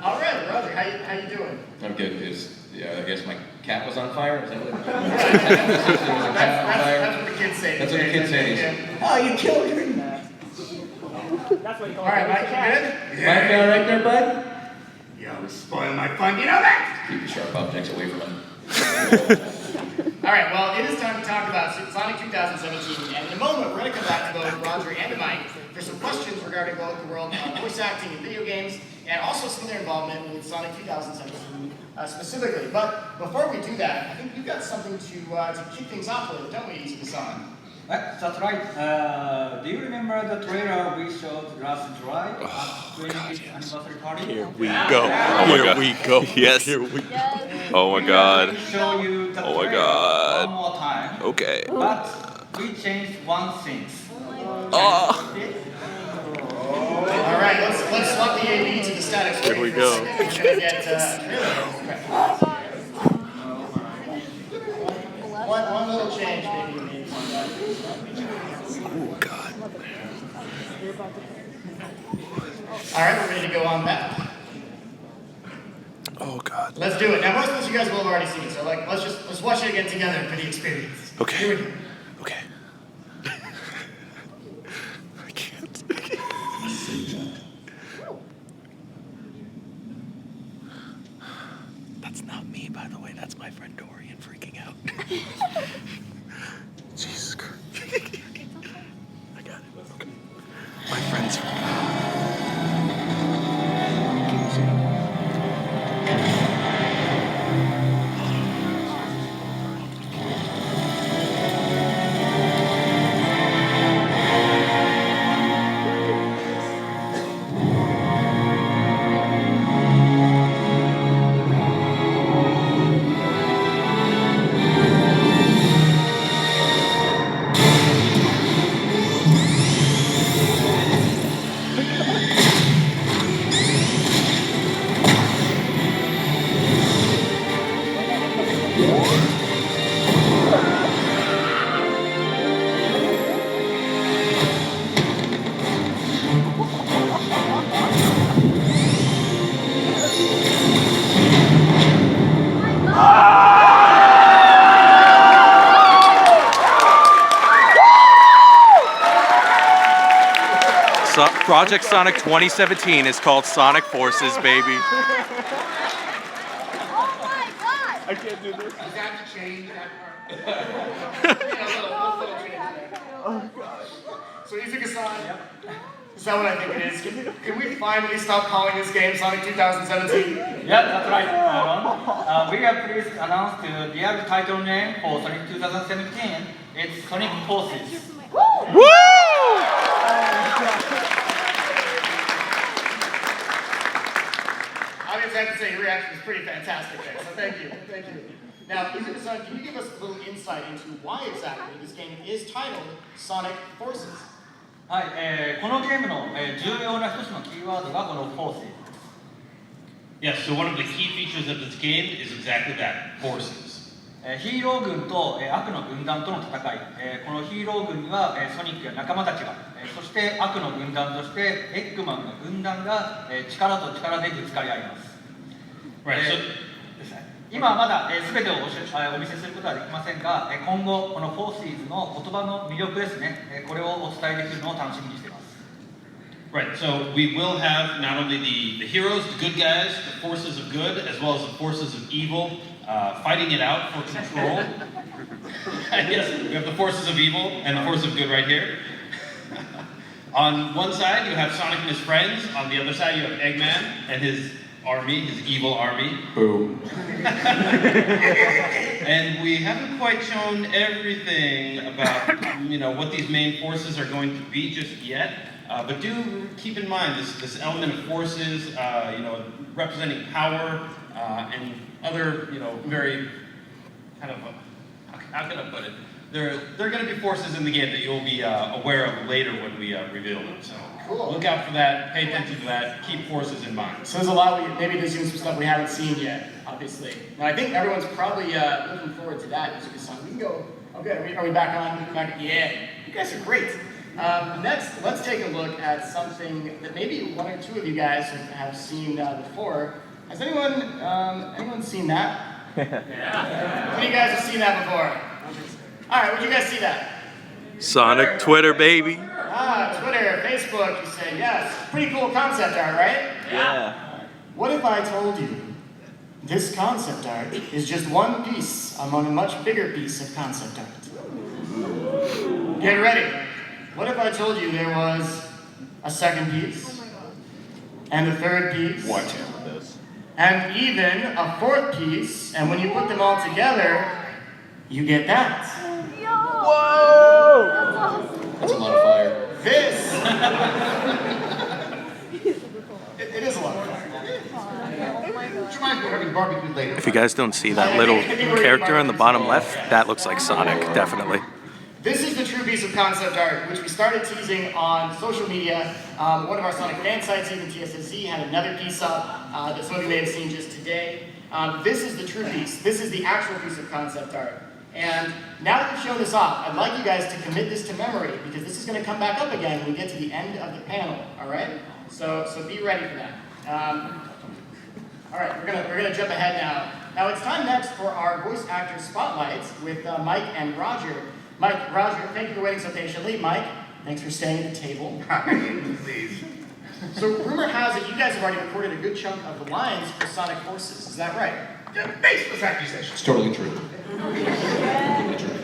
All right, Roger, how you doing?
I'm good. I guess my cat was on fire? Is that what
That's what the kids say.
That's what the kids say.
Oh, you killed her. All right, Mike, you good?
Mike, you all right there, bud?
You always spoil my fun, you know that?
Keep the sharp objects away from him.
All right, well, it is time to talk about Sonic 2017, and in a moment, we're going to come back to both Roger and Mike for some questions regarding both the world of voice acting in video games, and also some of their involvement with Sonic 2017 specifically. But before we do that, I think you've got something to kick things off with, don't we, Izuka-san?
That's right. Do you remember the trailer we showed last July at 20th anniversary party?
Here we go. Here we go. Yes. Here we go. Oh my God.
Let me show you the
Oh my
trailer
God.
one more time.
Okay.
But we changed one thing.
Oh.
All right, let's swap the AV to the static screen.
Here we
for a
go.
second. We're gonna get a trailer. One little change, maybe.
Oh God.
All right, we're ready to go on that.
Oh God.
Let's do it. Now, most of this you guys will have already seen, so let's watch it again together for the experience.
Okay.
Here we go.
Okay. I can't. That's not me, by the way. That's my friend Dorian freaking out. Jesus Christ. I got it. Okay. My friends. Project Sonic 2017 is called Sonic Forces, baby.
I can't do this. Does that have to change that part? Yeah, a little change there. Oh, God. So you think it's Sonic? Yep. Is that what I think it is? Can we finally stop calling this game Sonic 2017?
Yeah, that's right, Aaron. We are pleased to announce the real title name for Sonic 2017. It's Sonic Forces.
Woo!
I just have to say, your reaction was pretty fantastic there, so thank you. Thank you. Now, Izuka-san, can you give us a little insight into why exactly this game is titled Sonic Forces?
はい、このゲームの、重要な一つのキーワードがこの Forces。
Yes, so one of the key features of this game is exactly that, forces.
ヒーロー軍と、悪の軍団との戦い、このヒーロー軍には、ソニックや仲間たちが、そして悪の軍団としてエッグマンの軍団が、力と力でぶつかり合います。
Right, so
今はまだ、全てをお見せすることはできませんが、今後この Forces の言葉の魅力ですね、これをお伝えできるのを楽しみにしています。
Right, so we will have not only the heroes, the good guys, the forces of good, as well as the forces of evil, fighting it out for control. Yes, we have the forces of evil and the force of good right here. On one side, you have Sonic and his friends. On the other side, you have Eggman and his army, his evil army.
Boom.
And we haven't quite shown everything about, what these main forces are going to be just yet. But do keep in mind this element of forces, representing power and other, very kind of, how can I put it? There are going to be forces in the game that you'll be aware of later when we reveal them. So
Cool.
Look out for that, pay attention to that, keep forces in mind.
So there's a lot, maybe there's even some stuff we haven't seen yet, obviously. And I think everyone's probably looking forward to that. We can go, okay, are we back on? Yeah, you guys are great. Next, let's take a look at something that maybe one or two of you guys have seen before. Has anyone seen that? Yeah. How many of you guys have seen that before? All right, would you guys see that?
Sonic Twitter, baby.
Twitter, Facebook, you say, yes. Pretty cool concept art, right?
Yeah.
What if I told you this concept art is just one piece among a much bigger piece of concept art? Get ready. What if I told you there was a second piece, and a third piece,
Watch out for this.
and even a fourth piece, and when you put them all together, you get that.
Whoa!
That's a lot of fire.
This. It is a lot of fun.
Which reminds me of having barbecue later.
If you guys don't see that little character on the bottom left, that looks like Sonic, definitely.
This is the true piece of concept art, which we started teasing on social media. One of our Sonic fan sites, even TSSZ, had another piece up that some of you may have seen just today. This is the true piece. This is the actual piece of concept art. And now that we've shown this off, I'd like you guys to commit this to memory, because this is going to come back up again when we get to the end of the panel, all right? So be ready for that. All right, we're gonna jump ahead now. Now it's time next for our voice actor spotlights with Mike and Roger. Mike, Roger, thank you for waiting so patiently. Mike, thanks for staying at the table.
Please.
So rumor has it you guys have already recorded a good chunk of the lines for Sonic Forces. Is that right?
Yeah, baseless accusation.
It's totally true. Totally true.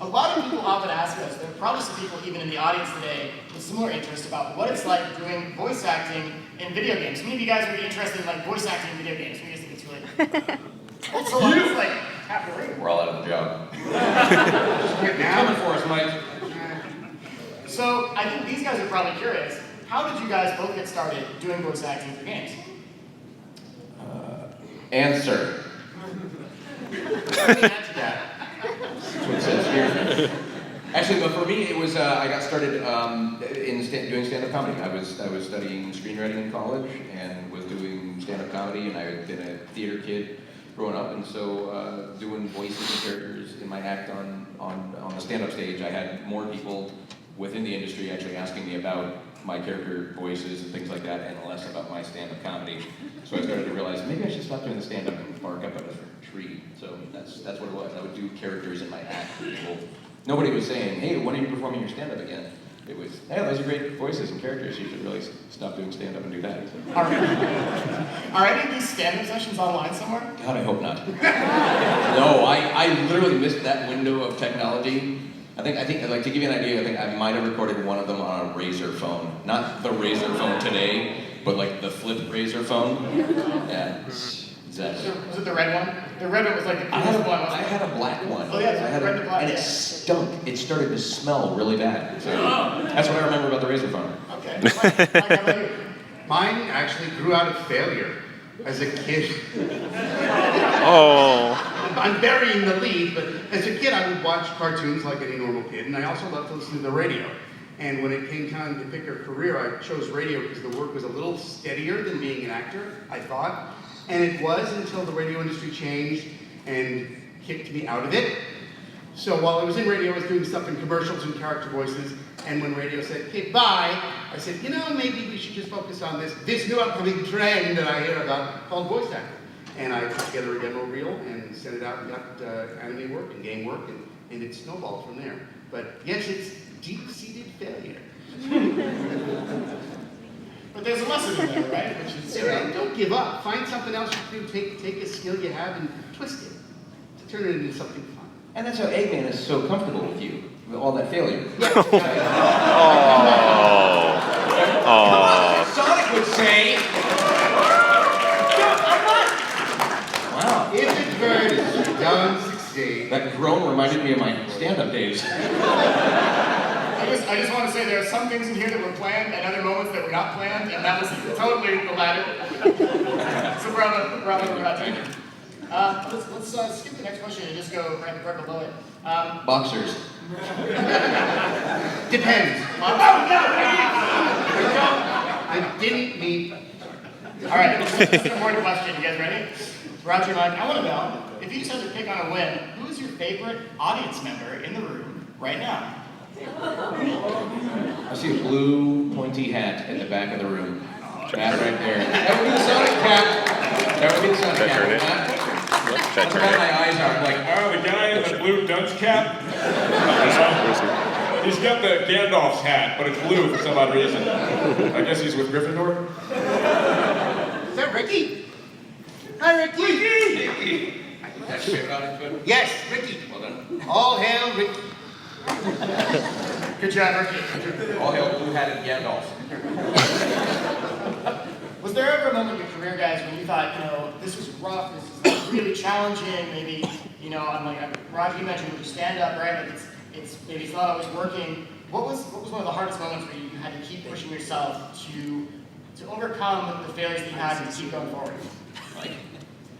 A lot of people often ask us, there are probably some people even in the audience today with similar interest about what it's like doing voice acting in video games. Many of you guys would be interested in voice acting in video games. We just think it's really That's so long, it's like half the room.
We're all out of the job.
Coming
for us, Mike.
So I think these guys are probably curious. How did you guys both get started doing voice acting for games?
Answer.
Let me answer that.
That's what it says here. Actually, but for me, it was I got started doing stand-up comedy. I was studying screenwriting in college and was doing stand-up comedy, and I had been a theater kid growing up, and so doing voices and characters in my act on the stand-up stage, I had more people within the industry actually asking me about my character voices and things like that, and less about my stand-up comedy. So I started to realize maybe I should stop doing the stand-up and bark up at a tree. So that's what it was. I would do characters in my act for people. Nobody was saying, hey, when are you performing your stand-up again? it was, yeah, those are great voices and characters. You should really stop doing stand-up and do that. So.
Are any of these stand-up sessions online somewhere?
God, I hope not. No, I literally missed that window of technology. I think, like, to give you an idea, I think I might have recorded one of them on a Razr phone. Not the Razr phone today, but like the flip Razr phone. Yeah, exactly.
Was it the red one? The red one was like the coolest one.
I had a black one.
Oh yeah,
I had
red and black.
and it stunk. It started to smell really bad. So that's what I remember about the Razr phone.
Okay. Mike, how about you?
Mine actually grew out of failure as a kid.
Oh.
I'm burying the lead, but as a kid I would watch cartoons like any normal kid, and I also loved to listen to the radio. And when it came time to pick a career, I chose radio because the work was a little steadier than being an actor, I thought. And it was until the radio industry changed and kicked me out of it. So while I was in radio, I was doing stuff in commercials and character voices, and when radio said, okay, bye, I said, you know, maybe we should just focus on this new upcoming trend that I hear about called voice acting. And I put together a demo reel and sent it out and got anime work and game work, and it snowballed from there. But yes, it's deep-seated failure.
But there's a lesson in there, right? Which is,
Don't give up. Find something else you can do. Take a skill you have and twist it to turn it into something fun.
And that's how Eggman is so comfortable with you, with all that failure.
Oh.
Sonic would say. Wow.
If it burns, you don't succeed.
That groan reminded me of my stand-up days.
I just want to say there are some things in here that were planned and other moments that were not planned, and that was totally the latter. So bravo, Roger. Let's skip the next question and just go right below it.
Boxers.
Depends. I didn't mean.
All right, this is an important question. You guys ready? Roger, Mike, I want to know, if you just had to pick on a whim, who is your favorite audience member in the room right now?
I see a blue pointy hat in the back of the room. That right there. That would be the Sonic cap. That would be the Sonic cap. That's where my eyes are. I'm like,
Oh, the guy in the blue dunce cap? He's got the Gandalf's hat, but it's blue for some odd reason. I guess he's with Gryffindor.
Is that Ricky? Hi, Ricky.
Ricky. That shit out of foot.
Yes, Ricky.
Well done.
All hail Ricky.
Good job, Ricky.
All hail blue-hatted Gandalf.
Was there ever a moment in your career, guys, when you thought, this was rough, this is really challenging, maybe, Roger, you mentioned with your stand-up, right? Like maybe it's not always working. What was one of the hardest moments where you had to keep pushing yourself to overcome the failures that you had and keep going forward?
Mike?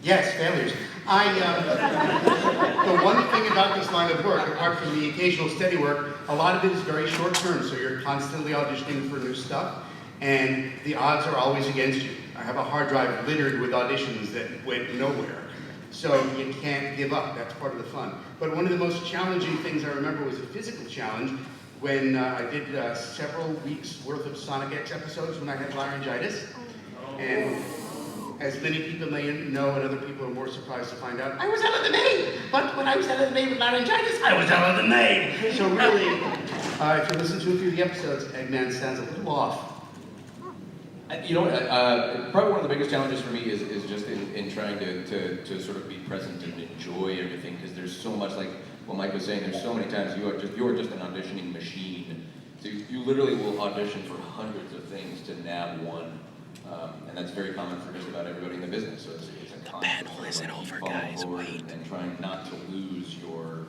Yes, failures. The one thing about this line of work, apart from the occasional steady work, a lot of it is very short term, so you're constantly auditioning for new stuff, and the odds are always against you. I have a hard drive littered with auditions that went nowhere, so you can't give up. That's part of the fun. But one of the most challenging things I remember was a physical challenge when I did several weeks worth of Sonic X episodes when I had laryngitis, and as many people may know, and other people are more surprised to find out, I was out of the main! But when I was out of the main with laryngitis, I was out of the main! So really, if you listen to a few of the episodes, Eggman sounds a little off.
You know what, probably one of the biggest challenges for me is just in trying to sort of be present and enjoy everything, because there's so much, like what Mike was saying, there's so many times you are just an auditioning machine. So you literally will audition for hundreds of things to nab one. And that's very common for just about everybody in the business. So it's a constant and trying not to lose your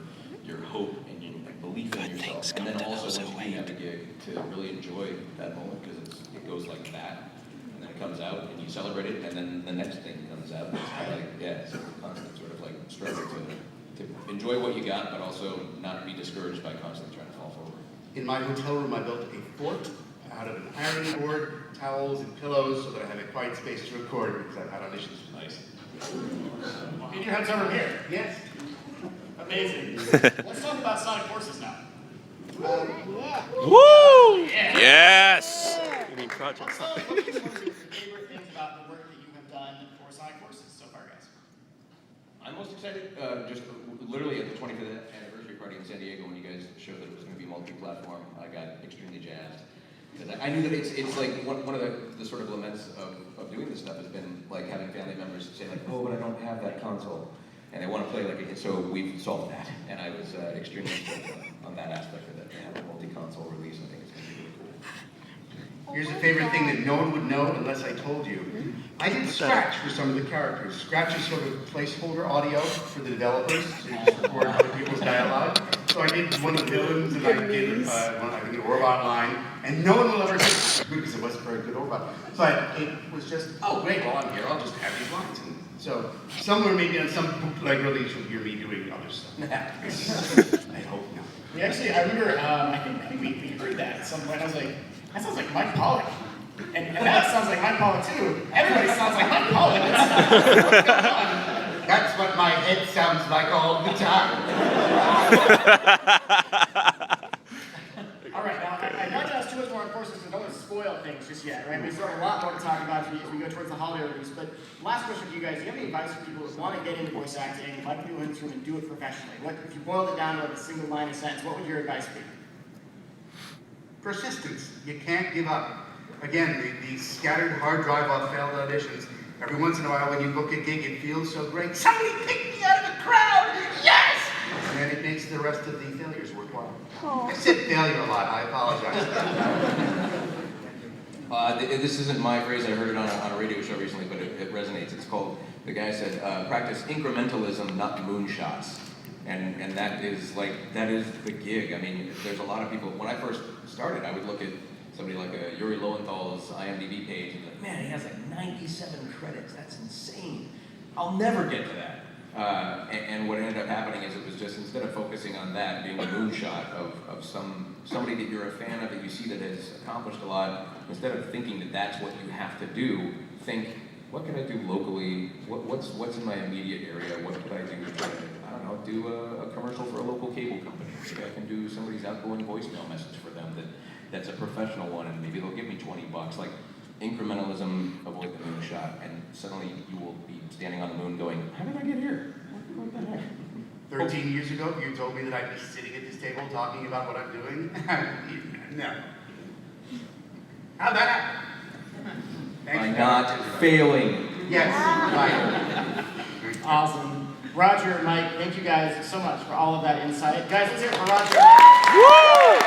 hope and your belief in yourself. And then also once you have a gig, to really enjoy that moment, because it goes like that, and then it comes out and you celebrate it, and then the next thing comes out. It's kind of like, it's a constant sort of like struggle to enjoy what you got, but also not be discouraged by constantly trying to fall forward.
In my hotel room, I built a fort out of an ironing board, towels, and pillows so that I had a quiet space to record because I've had auditions.
Nice.
In your hotel room here?
Yes.
Amazing. Let's talk about Sonic Forces now.
Woo!
Yeah.
Yes!
You mean projects? What are some of your favorite things about the work that you have done for Sonic Forces so far, guys?
I'm most excited, just literally at the 25th anniversary party party in San Diego when you guys showed that it was going to be multi-platform. I got extremely jazzed. Because I knew that it's like one of the sort of laments of doing this stuff has been like having family members say like, oh, but I don't have that console. And they want to play like it. So we've solved that. And I was extremely stoked on that aspect of it. To have a multi-console release, I think it's going to be really cool.
Here's a favorite thing that no one would know unless I told you. I did Scratch for some of the characters. Scratch is sort of placeholder audio for the developers to just record other people's dialogue. So I did one of the villains, and I did the Orbot line, and no one will ever say it because it wasn't very good Orbot. But it was just, oh great, well I'm here, I'll just have these lines. And so somewhere maybe on some bootleg release you'll hear me doing other stuff. I hope not.
We actually, I remember, I think we heard that at some point. I was like, that sounds like Mike Pollock. And that sounds like Mike Pollock too. Everybody sounds like Mike Pollock. What's going on?
That's what my head sounds like all the time.
All right, now I not to ask too much more, of course, because I don't want to spoil things just yet, right? We still have a lot more to talk about as we go towards the holiday release. But last question for you guys: do you have any advice for people who want to get into voice acting, like people in this room, and do it professionally? What if you boiled it down to like a single line of sentence? What would your advice be?
Persistence. You can't give up. Again, these scattered hard drive off failed auditions. Every once in a while when you book a gig, it feels so great. Somebody picked me out of the crowd! Yes! And then it makes the rest of the failures worthwhile. I said failure a lot, I apologize.
This isn't my phrase, I heard it on a radio show recently, but it resonates. It's called, the guy said, practice incrementalism, not moonshots. And that is the gig. I mean, there's a lot of people, when I first started, I would look at somebody like Yuri Lowenthal's IMDb page and be like, man, he has like 97 credits, that's insane. I'll never get to that. And what ended up happening is it was just, instead of focusing on that, being a moonshot of somebody that you're a fan of, that you see that has accomplished a lot, instead of thinking that that's what you have to do, think, what can I do locally? What's in my immediate area? What could I do to try to, I don't know, do a commercial for a local cable company? Maybe I can do somebody's outgoing voicemail message for them that's a professional one, and maybe they'll give me $20. Like, incrementalism, avoid the moonshot, and suddenly you will be standing on the moon going, how did I get here? What the heck?
13 years ago, if you told me that I'd be sitting at this table talking about what I'm doing, no. How'd that happen?
By not failing.
Yes, right.
Awesome. Roger, Mike, thank you guys so much for all of that insight. Guys, let's hear it for Roger. Woo!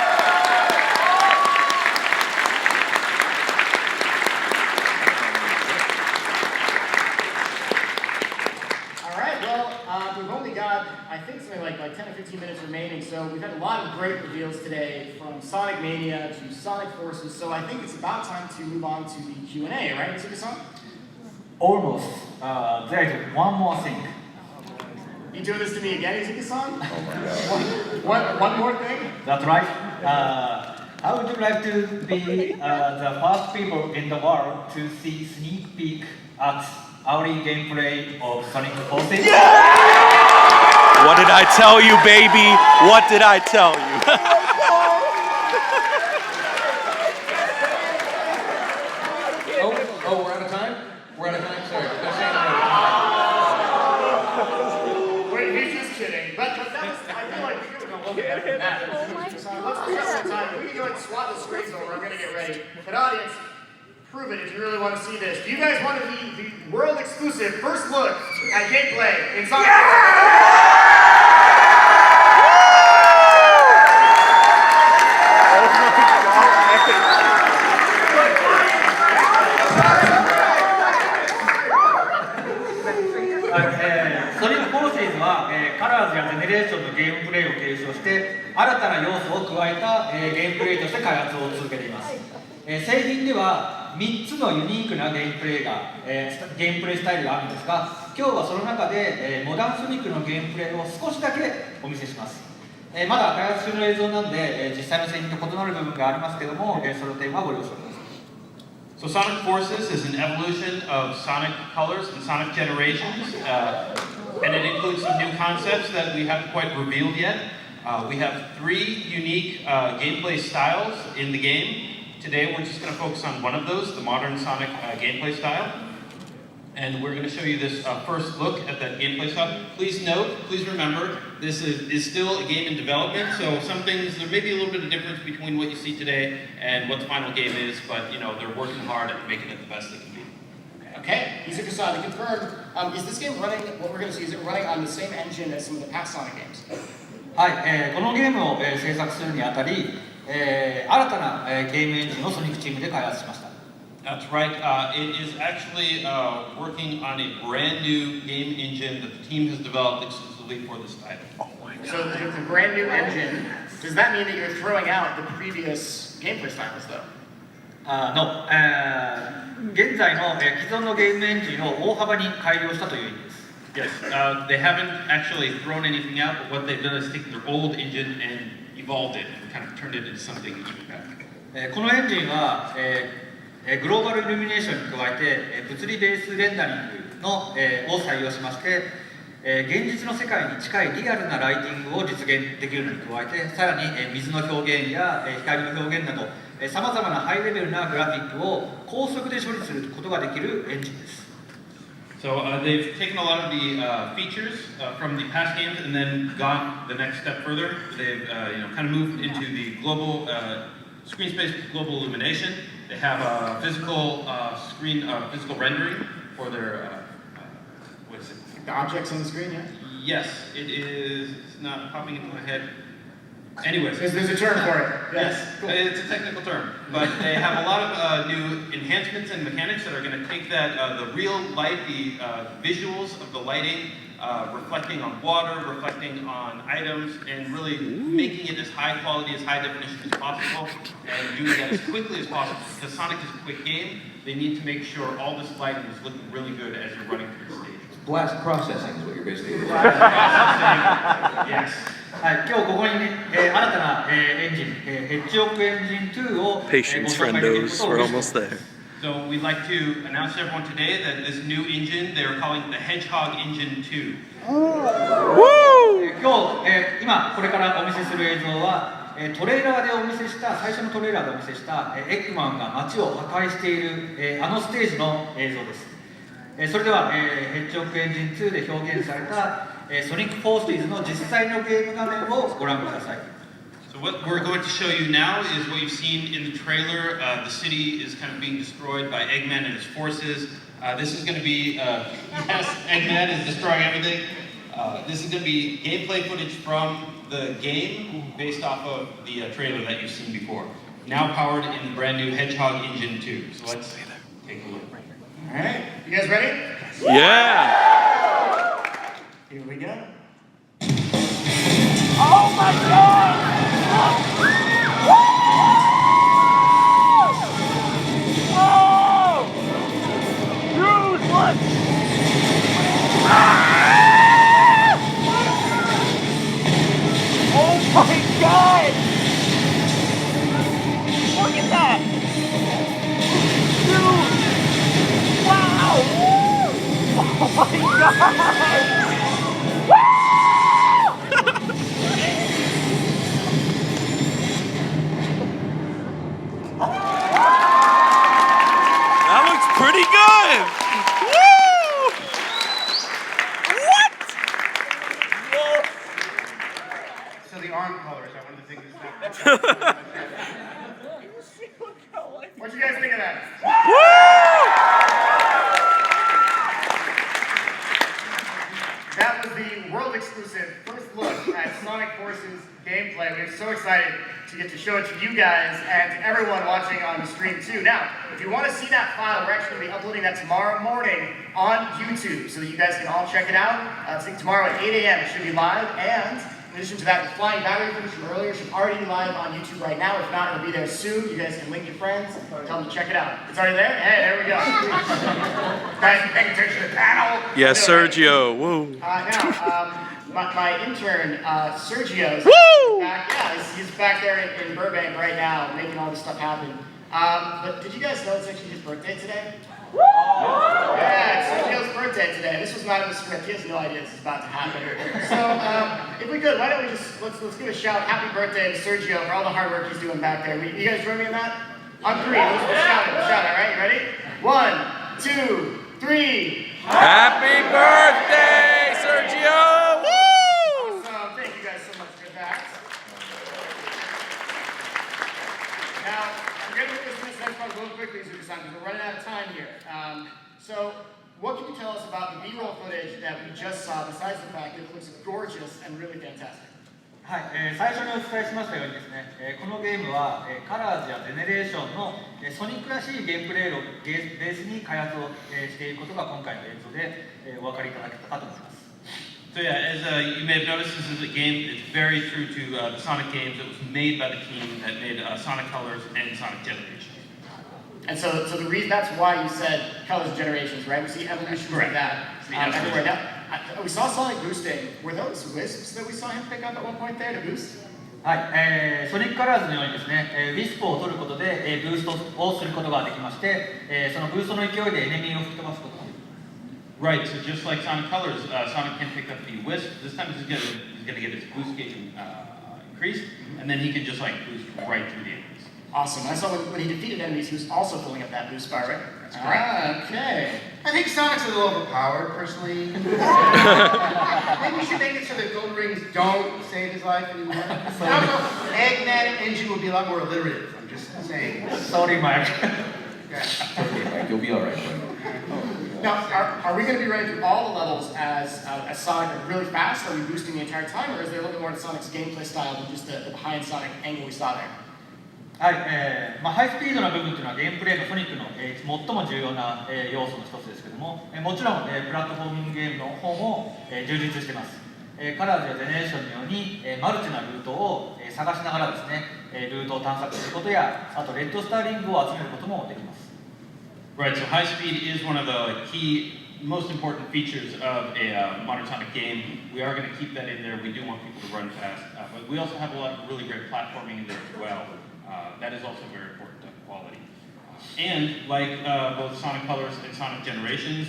We've only got, I think, something like 10 or 15 minutes remaining, so we've had a lot of great reveals today, from Sonic Mania to Sonic Forces, so I think it's about time to move on to the Q&A, right, Mitsuki-san?
Almost. There is one more thing.
You doing this to me again, Mitsuki-san? Oh my God. One more thing?
That's right. How would you like to be the first people in the world to see sneak peek at early gameplay of Sonic Forces?
Yeah! What did I tell you, baby? What did I tell you?
Oh, we're out of time? We're out of time? Sorry.
Wait, he's just kidding. But that was, I feel like we could have gone better than that.
Oh my
Let's spend some time. We can go ahead and swap the screens over. I'm going to get ready. But audience, prove it if you really want to see this. Do you guys want to be the world exclusive first look at gameplay in Sonic Forces?
Sonic Forces は、カラーズやジェネレーションのゲームプレイを継承して新たな要素を加えた、ゲームプレイとして開発を続けています。製品では3つのユニークなゲームプレイスタイルがあるんですが、今日はその中で、モダンソニックのゲームプレイを少しだけお見せします。まだ開発中の映像なんで、実際の製品と異なる部分がありますけども、その点はご了承ください。
So Sonic Forces is an evolution of Sonic Colors and Sonic Generations, and it includes some new concepts that we haven't quite revealed yet. We have 3 unique gameplay styles in the game. Today we're just going to focus on one of those, the modern Sonic gameplay style. And we're going to show you this first look at that gameplay stuff. Please note, please remember, this is still a game in development, so some things, there may be a little bit of difference between what you see today and what the final game is, but you know, they're working hard at making it the best they can be.
Okay, Izuku-san, confirmed. Is this game running, what we're going to see, is it running on the same engine as some of the past Sonic games?
はい、このゲームを、制作するにあたり、新たな、ゲームエンジンをソニックチームで開発しました。
That's right. It is actually working on a brand new game engine that the team has developed exclusively for this title.
Oh my God. So the brand new engine, does that mean that you're throwing out the previous gameplay styles though?
No. 現在の、既存のゲームエンジンを大幅に改良したという意味です。
Yes, they haven't actually thrown anything out, but what they've done is taken their old engine and evolved it and kind of turned it into something even better.
このエンジンは、グローバルイルミネーションに加えて、物理ベースレンダリングの、を採用しまして、現実の世界に近いリアルなライティングを実現できるのに加えて、さらに、水の表現や、光の表現など、さまざまなハイレベルなグラフィックを高速で処理することができるエンジンです。
So they've taken a lot of the features from the past games and then gone the next step further. They've kind of moved into the global screen space with global illumination. They have a physical physical rendering for their what is it?
The objects on the screen, yeah?
Yes, it is. It's not popping into my head. Anyways,
there's a term for it.
Yes, cool. It's a technical term, but they have a lot of new enhancements and mechanics that are going to take that the real light, the visuals of the lighting, reflecting on water, reflecting on items, and really making it as high quality, as high definition as possible, and doing that as quickly as possible. Because Sonic is a quick game, they need to make sure all this lighting is looking really good as you're running through the stage.
Blast processing is what you're basically doing.
Yes.
はい、今日ここにね、新たな、エンジン、ヘッジホッグエンジン2を、
Patience, friendos. We're almost there.
So we'd like to announce to everyone today that this new engine, they're calling it the Hedgehog Engine 2.
今日、今これからお見せする映像は、トレーラーでお見せした最初のトレーラーでお見せしたエッグマンが街を破壊している、あのステージの映像です。それでは、ヘッジホッグエンジン2で表現された、ソニック・フォースティーズの実際のゲーム画面をご覧ください。
So what we're going to show you now is what you've seen in the trailer. The city is kind of being destroyed by Eggman and his forces. This is going to be, yes, Eggman is destroying everything. This is going to be gameplay footage from the game based off of the trailer that you've seen before. Now powered in the brand new Hedgehog Engine 2. So let's take a look.
All right, you guys ready?
Yeah!
Here we go.
Oh my God! Oh! Dude, what? Ah! Oh my God! Look at that! Dude! Wow! Oh my God!
That looks pretty good! Woo! What?
So the arm colors are one of the things that's What you guys think of that? That was the world exclusive first look at Sonic Forces gameplay. We're so excited to get to show it to you guys and to everyone watching on the stream too. Now, if you want to see that file, we're actually going to be uploading that tomorrow morning on YouTube so that you guys can all check it out. I think tomorrow at 8 a.m. it should be live, and in addition to that, the flying battery footage from earlier should already be live on YouTube right now. If not, it'll be there soon. You guys can link your friends, tell them to check it out. It's already there? Hey, there we go. Guys, paying attention to the panel.
Yeah, Sergio. Whoa.
My intern, Sergio, is back. Yeah, he's back there in Burbank right now, making all this stuff happen. But did you guys know it's actually his birthday today? Yeah, it's Sergio's birthday today. This was not in the script. He has no idea this is about to happen. So, if we could, why don't we just let's give a shout, happy birthday to Sergio for all the hard work he's doing back there. You guys join me in that? On three, we'll shout it. All right, you ready? 1, 2,
3.
Happy birthday, Sergio! Woo!
Awesome. Thank you guys so much for that. Now, I'm going to move this next part a little quickly, Zuki-san, because we're running out of time here. So, what can you tell us about the B-roll footage that we just saw, besides the fact that it looks gorgeous and really fantastic?
はい、最初にお伝えしましたようにですね、このゲームは、カラーズやゼネレーションの、ソニックらしいゲームプレイをベースに開発を、していくことが今回の映像で、お分かりいただけたかと思います。
So yeah, as you may have noticed, this is a game that's very true to the Sonic games. It was made by the team that made Sonic Colors and Sonic Generations.
And so the reason, that's why you said Colors and Generations, right? We see evolutions of that everywhere. Now, we saw Sonic boosting. Were those wisps that we saw him pick up at one point there to boost?
はい、ソニックカラーズのようにですね、ウィスプを取ることで、ブーストをすることができまして、そのブーストの勢いでエネミーを吹き飛ばすことができます。
Right, so just like Sonic Colors, Sonic can pick up the wisp. This time he's gonna get his boost gauge increased, and then he can just like boost right through the enemies.
Awesome. I saw when he defeated enemies, he was also filling up that boost bar, right?
That's correct.
Okay.
I think Sonic's a little overpowered, personally. Maybe we should make it so that gold rings don't save his life anymore. I don't know. Eggman Engine would be a lot more alliterative. I'm just saying.
Sorry, Mike.
Okay, Mike, you'll be all right.
Now, are we going to be running through all the levels as Sonic really fast? Are we boosting the entire time, or is there a little bit more to Sonic's gameplay style than just the behind Sonic angle we saw there?
はい、ハイスピードな部分というのはゲームプレイのソニックの、最も重要な、要素の一つですけども、もちろん、プラットフォーミングゲームの方も、充実しています。カラーズやゼネレーションのように、マルチなルートを、探しながらですね、ルートを探索することや、あとレッドスターリングを集めることもできます。
Right, so high speed is one of the key, most important features of a modern Sonic game. We are going to keep that in there. We do want people to run fast, but we also have a lot of really great platforming in there as well. That is also very important to quality. And like both Sonic Colors and Sonic Generations,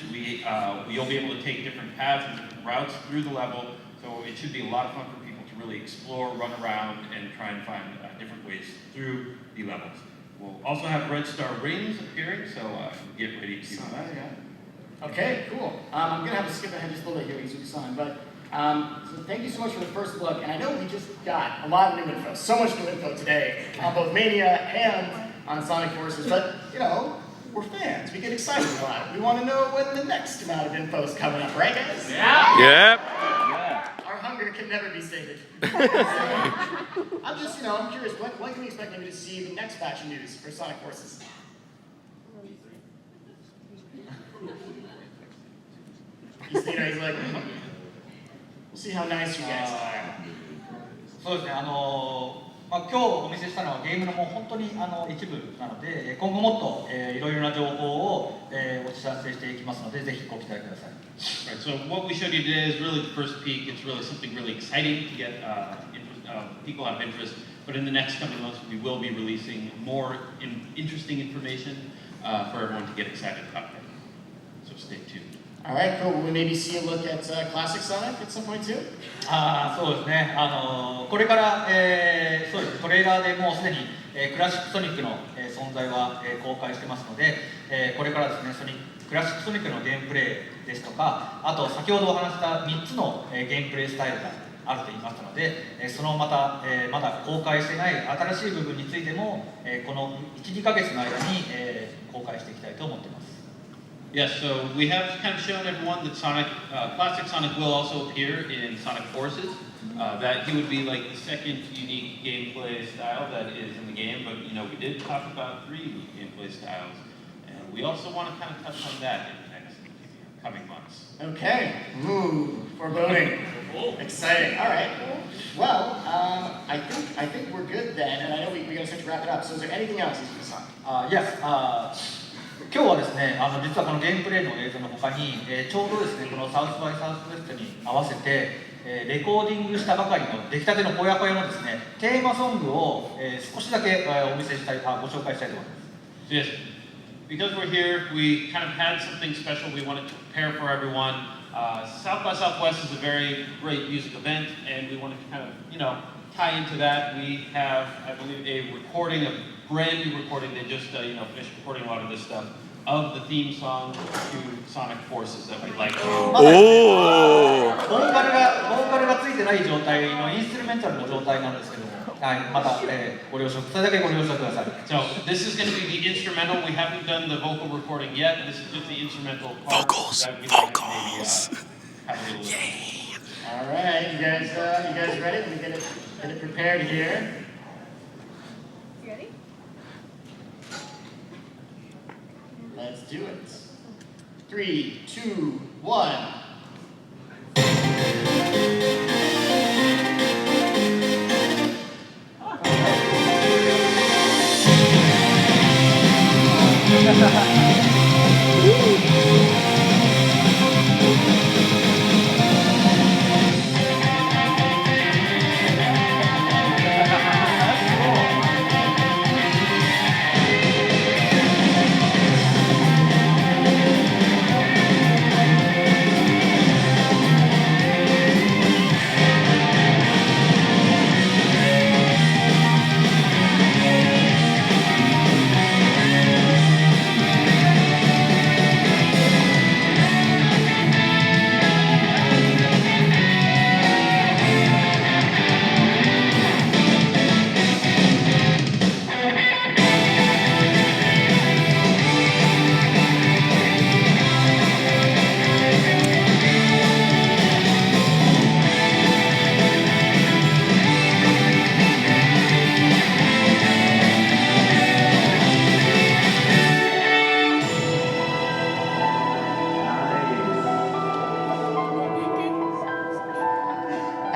you'll be able to take different paths and different routes through the level, so it should be a lot of fun for people to really explore, run around, and try and find different ways through the levels. We'll also have red star rings appearing, so get ready to...
Okay, cool. I'm going to have to skip ahead just a little bit here, Izuki-san, but so thank you so much for the first look, and I know we just got a lot of new info, so much new info today on both Mania and on Sonic Forces, but, you know, we're fans. We get excited a lot. We want to know when the next amount of info is coming up, right, guys?
Yeah. Yep.
Our hunger can never be sated. I'm just, I'm curious, when can we expect maybe to see the next batch of news for Sonic Forces? He's like, we'll see how nice you guys are.
そうですね、今日お見せしたのはゲームのもう本当に一部なので、今後もっといろいろな情報をお知らせしていきますので、ぜひご期待ください。
Right, so what we showed you today is really the first peek. It's really something really exciting to get people have interest. But in the next coming months, we will be releasing more interesting information for everyone to get excited about. So stay tuned.
All right, cool. Will we maybe see a look at Classic Sonic at some point too?
そうですね。これから、そうです。トレーラーでもうすでに、クラシックソニックの、存在は、公開してますので、これからですね、クラシックソニックのゲームプレイですとか、あと先ほどお話した3つの、ゲームプレイスタイルがあると言いましたので、そのまだ公開してない新しい部分についても、この 1,2 ヶ月の間に、公開していきたいと思っています。
Yes, so we have kind of shown everyone that Classic Sonic will also appear in Sonic Forces. That he would be like the second unique gameplay style that is in the game, but we did talk about 3 unique gameplay styles, and we also want to kind of touch on that in the next coming months.
Okay, foreboding, exciting. All right, well, I think we're good then, and I know we got to start to wrap it up. So is there anything else you can say?
Yes. 今日はですね、実はこのゲームプレイの映像の他に、ちょうどですね、このサウスバイサウスウェストに合わせて、レコーディングしたばかりの出来たてのほやほやのですね、テーマソングを、少しだけ、ご紹介したいと思います。
Yes, because we're here, we kind of had something special we wanted to prepare for everyone. South by Southwest is a very great music event, and we wanted to kind of, tie into that. We have, I believe, a brand new recording. They just, finished recording a lot of this stuff of the theme song to Sonic Forces that we'd like to.
まだボーカルがついてない状態のインストゥルメンタルの状態なんですけども、はい、また、ご了承、それだけご了承ください。
So this is going to be the instrumental. We haven't done the vocal recording yet. This is just the instrumental part.
Vocals.
That we'd like to maybe, have a little
All right, you guys ready? Let me get it prepared here.
You ready?
Let's do it. 3, 2, 1.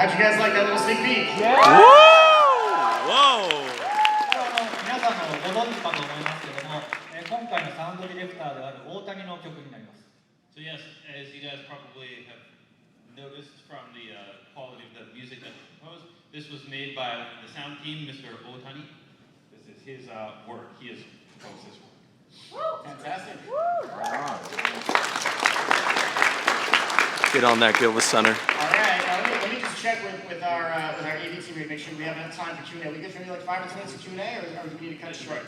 How'd you guys like that little sneak peek?
Whoa!
皆さんご存知かと思いますけども、今回のサウンドディレクターである大谷の曲になります。
So yes, as you guys probably have noticed from the quality of the music that's composed, this was made by the sound team, Mr. Otani. This is his work. He has composed this work.
Fantastic.
Get on that, Gilva Center.
All right, let me just check with our AV team here to make sure we have enough time for Q&A. We good for maybe like 5 or 10 minutes of Q&A, or do we need to cut it short?
2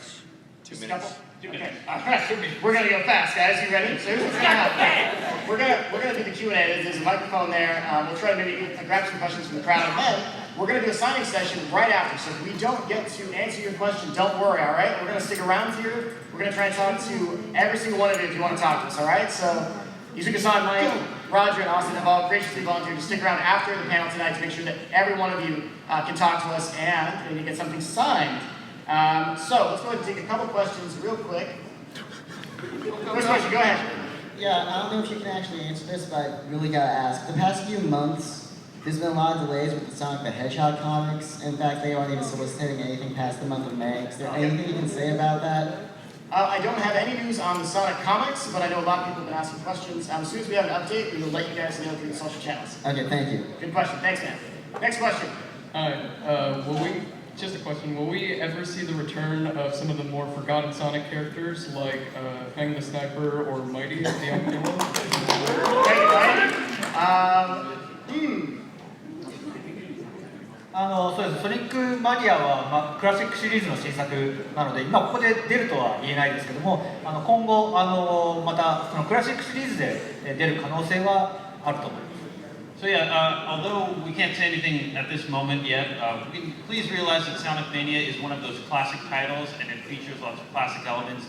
Just a
minutes.
couple?
2 minutes.
Okay, all right. We're gonna go fast, guys. You ready? So here's what's gonna happen. We're gonna do the Q&A. There's a microphone there. We'll try to maybe grab some questions from the crowd, and then we're gonna do a signing session right after. So if we don't get to answer your question, don't worry. All right? We're gonna stick around here. We're gonna try and talk to every single one of you if you want to talk to us. All right? So Izuka-san, Mike, Roger, and Austin have all graciously volunteered to stick around after the panel tonight to make sure that every one of you can talk to us and maybe get something signed. So let's go ahead and take a couple questions real quick. First question, go ahead.
Yeah, I don't know if you can actually answer this, but I really gotta ask. The past few months, there's been a lot of delays with the Sonic the Hedgehog comics. In fact, they aren't even soliciting anything past the month of May. Is there anything you can say about that?
I don't have any news on the Sonic comics, but I know a lot of people have been asking questions. As soon as we have an update, we will let you guys know through the social channels.
Okay, thank you.
Good question. Thanks, man. Next question.
Just a question, will we ever see the return of some of the more forgotten Sonic characters, like Fang the Sniper or Mighty, the young hero?
Thank you, Mighty.
そうです。ソニックマニアは、クラシックシリーズの新作なので、今ここで出るとは言えないですけども、今後またそのクラシックシリーズで出る可能性はあると思います。
So yeah, although we can't say anything at this moment yet, please realize that Sonic Mania is one of those classic titles, and it features lots of classic elements.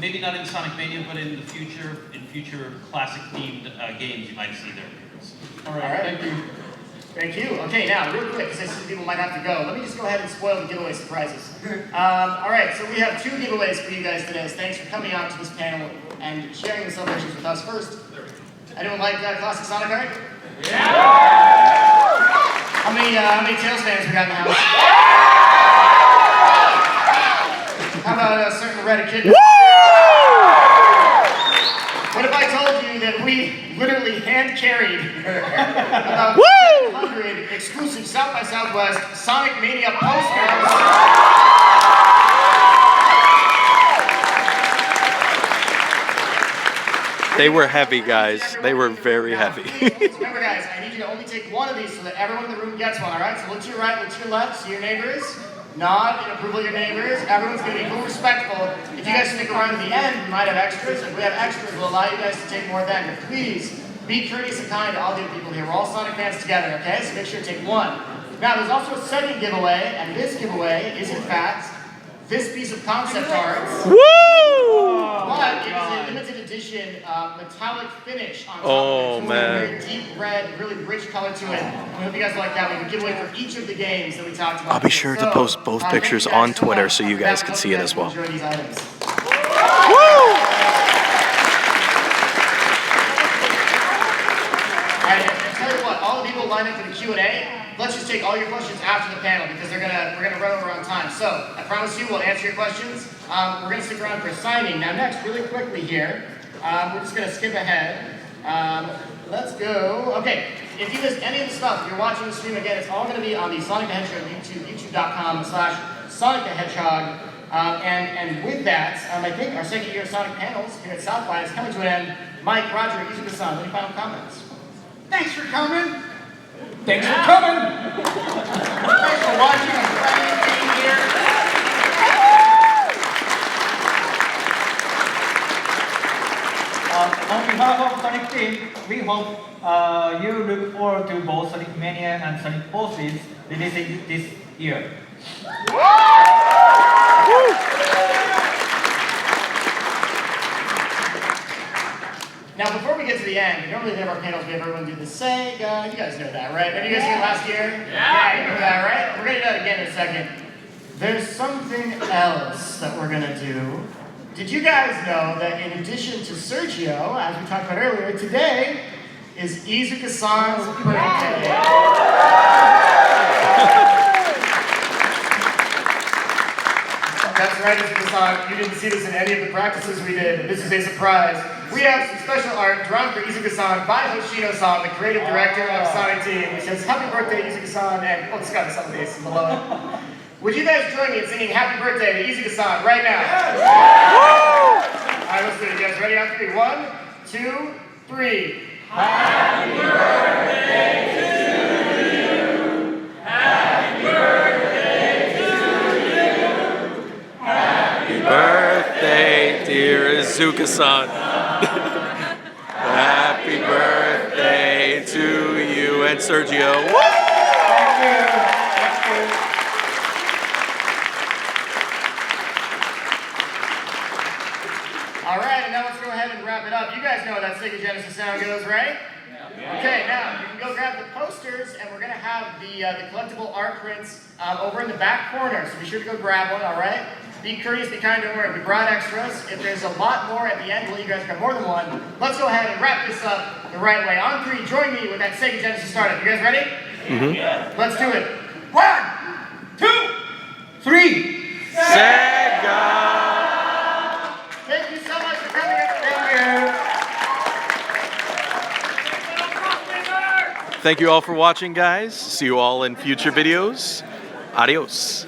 Maybe not in Sonic Mania, but in the future classic-themed games, you might see their appearance.
All right, thank you. Thank you. Okay, now, real quick, because I see people might have to go, let me just go ahead and spoil the giveaway surprises. All right, so we have 2 giveaways for you guys today. So thanks for coming out to this panel and sharing the celebrations with us. First, anyone like classic Sonic art? Yeah! How many Tails fans we got in the house? How about a certain Red Kid? What if I told you that we literally hand-carried about 700 exclusive South by Southwest Sonic Mania postcards?
They were heavy, guys. They were very heavy.
Remember, guys, I need you to only take one of these so that everyone in the room gets one, all right? So look to your right, look to your left, see your neighbors.
nod in approval of your neighbors. Everyone's going to be cool, respectful. If you guys stick around to the end, we might have extras. If we have extras, we'll allow you guys to take more then. But please, be courteous and kind to all the other people here. We're all Sonic fans together, okay? So make sure to take one. Now, there's also a second giveaway, and this giveaway is, in fact, this piece of concept arts.
Woo!
But it is a limited edition metallic finish on top
Oh,
of it. So
man.
a very deep red, really rich color to it. I hope you guys like that. We can give away for each of the games that we talked about.
I'll be sure to post both pictures
thank you guys
on Twitter
much.
so you guys can see it as well.
Enjoy these items. And I tell you what, all the people lined up for the Q&A, let's just take all your questions after the panel because we're gonna run over on time. So I promise you, we'll answer your questions. We're gonna stick around for signing. Now next, really quickly here, we're just gonna skip ahead. Let's go. Okay, if you missed any of the stuff, if you're watching the stream again, it's all gonna be on the Sonic the Hedgehog YouTube, youtube.com/Sonic the Hedgehog. And with that, I think our second year of Sonic panels here at South by is coming to an end. Mike, Roger, Izuka-san, any final comments?
Thanks for coming. Thanks for coming. Thanks for watching and friendly being here.
On behalf of Sonic Team, we hope you look forward to both Sonic Mania and Sonic Forces releasing this year.
Now, before we get to the end, we normally have our panels, we have everyone do the Sega. You guys know that, right? Did you guys do it last year? Yeah, you know that, right? We're gonna do that again in a second. There's something else that we're gonna do. Did you guys know that in addition to Sergio, as we talked about earlier, today is Izuka-san's birthday. That's right, Izuka-san. You didn't see this in any of the practices we did, but this is a surprise. We have some special art drawn for Izuka-san by Hoshino-san, the creative director of Sonic Team, which says, "Happy birthday, Izuka-san," and it's got some of these below it. Would you guys join me in singing "Happy Birthday" to Izuka-san right now? Yes. All right, let's do it. You guys ready? On three. 1, 2, 3. Happy birthday to you. Happy birthday to you. Happy
Birthday, dear Izuka-san. Happy birthday to you and Sergio.
Thank you. All right, and now let's go ahead and wrap it up. You guys know how that Sega Genesis sound goes, right? Yeah. Okay, now you can go grab the posters, and we're gonna have the collectible art prints over in the back corner. So be sure to go grab one. All right. Be courteous, be kind, don't worry. We brought extras. If there's a lot more at the end, we'll let you guys grab more than one. Let's go ahead and wrap this up the right way. On 3, join me with that Sega Genesis startup. You guys ready?
Mm-hmm.
Yeah. Let's do it. 1, 2, 3.
Sega!
Thank you so much for coming up. Thank you.
Thank you all for watching, guys. See you all in future videos. Adios.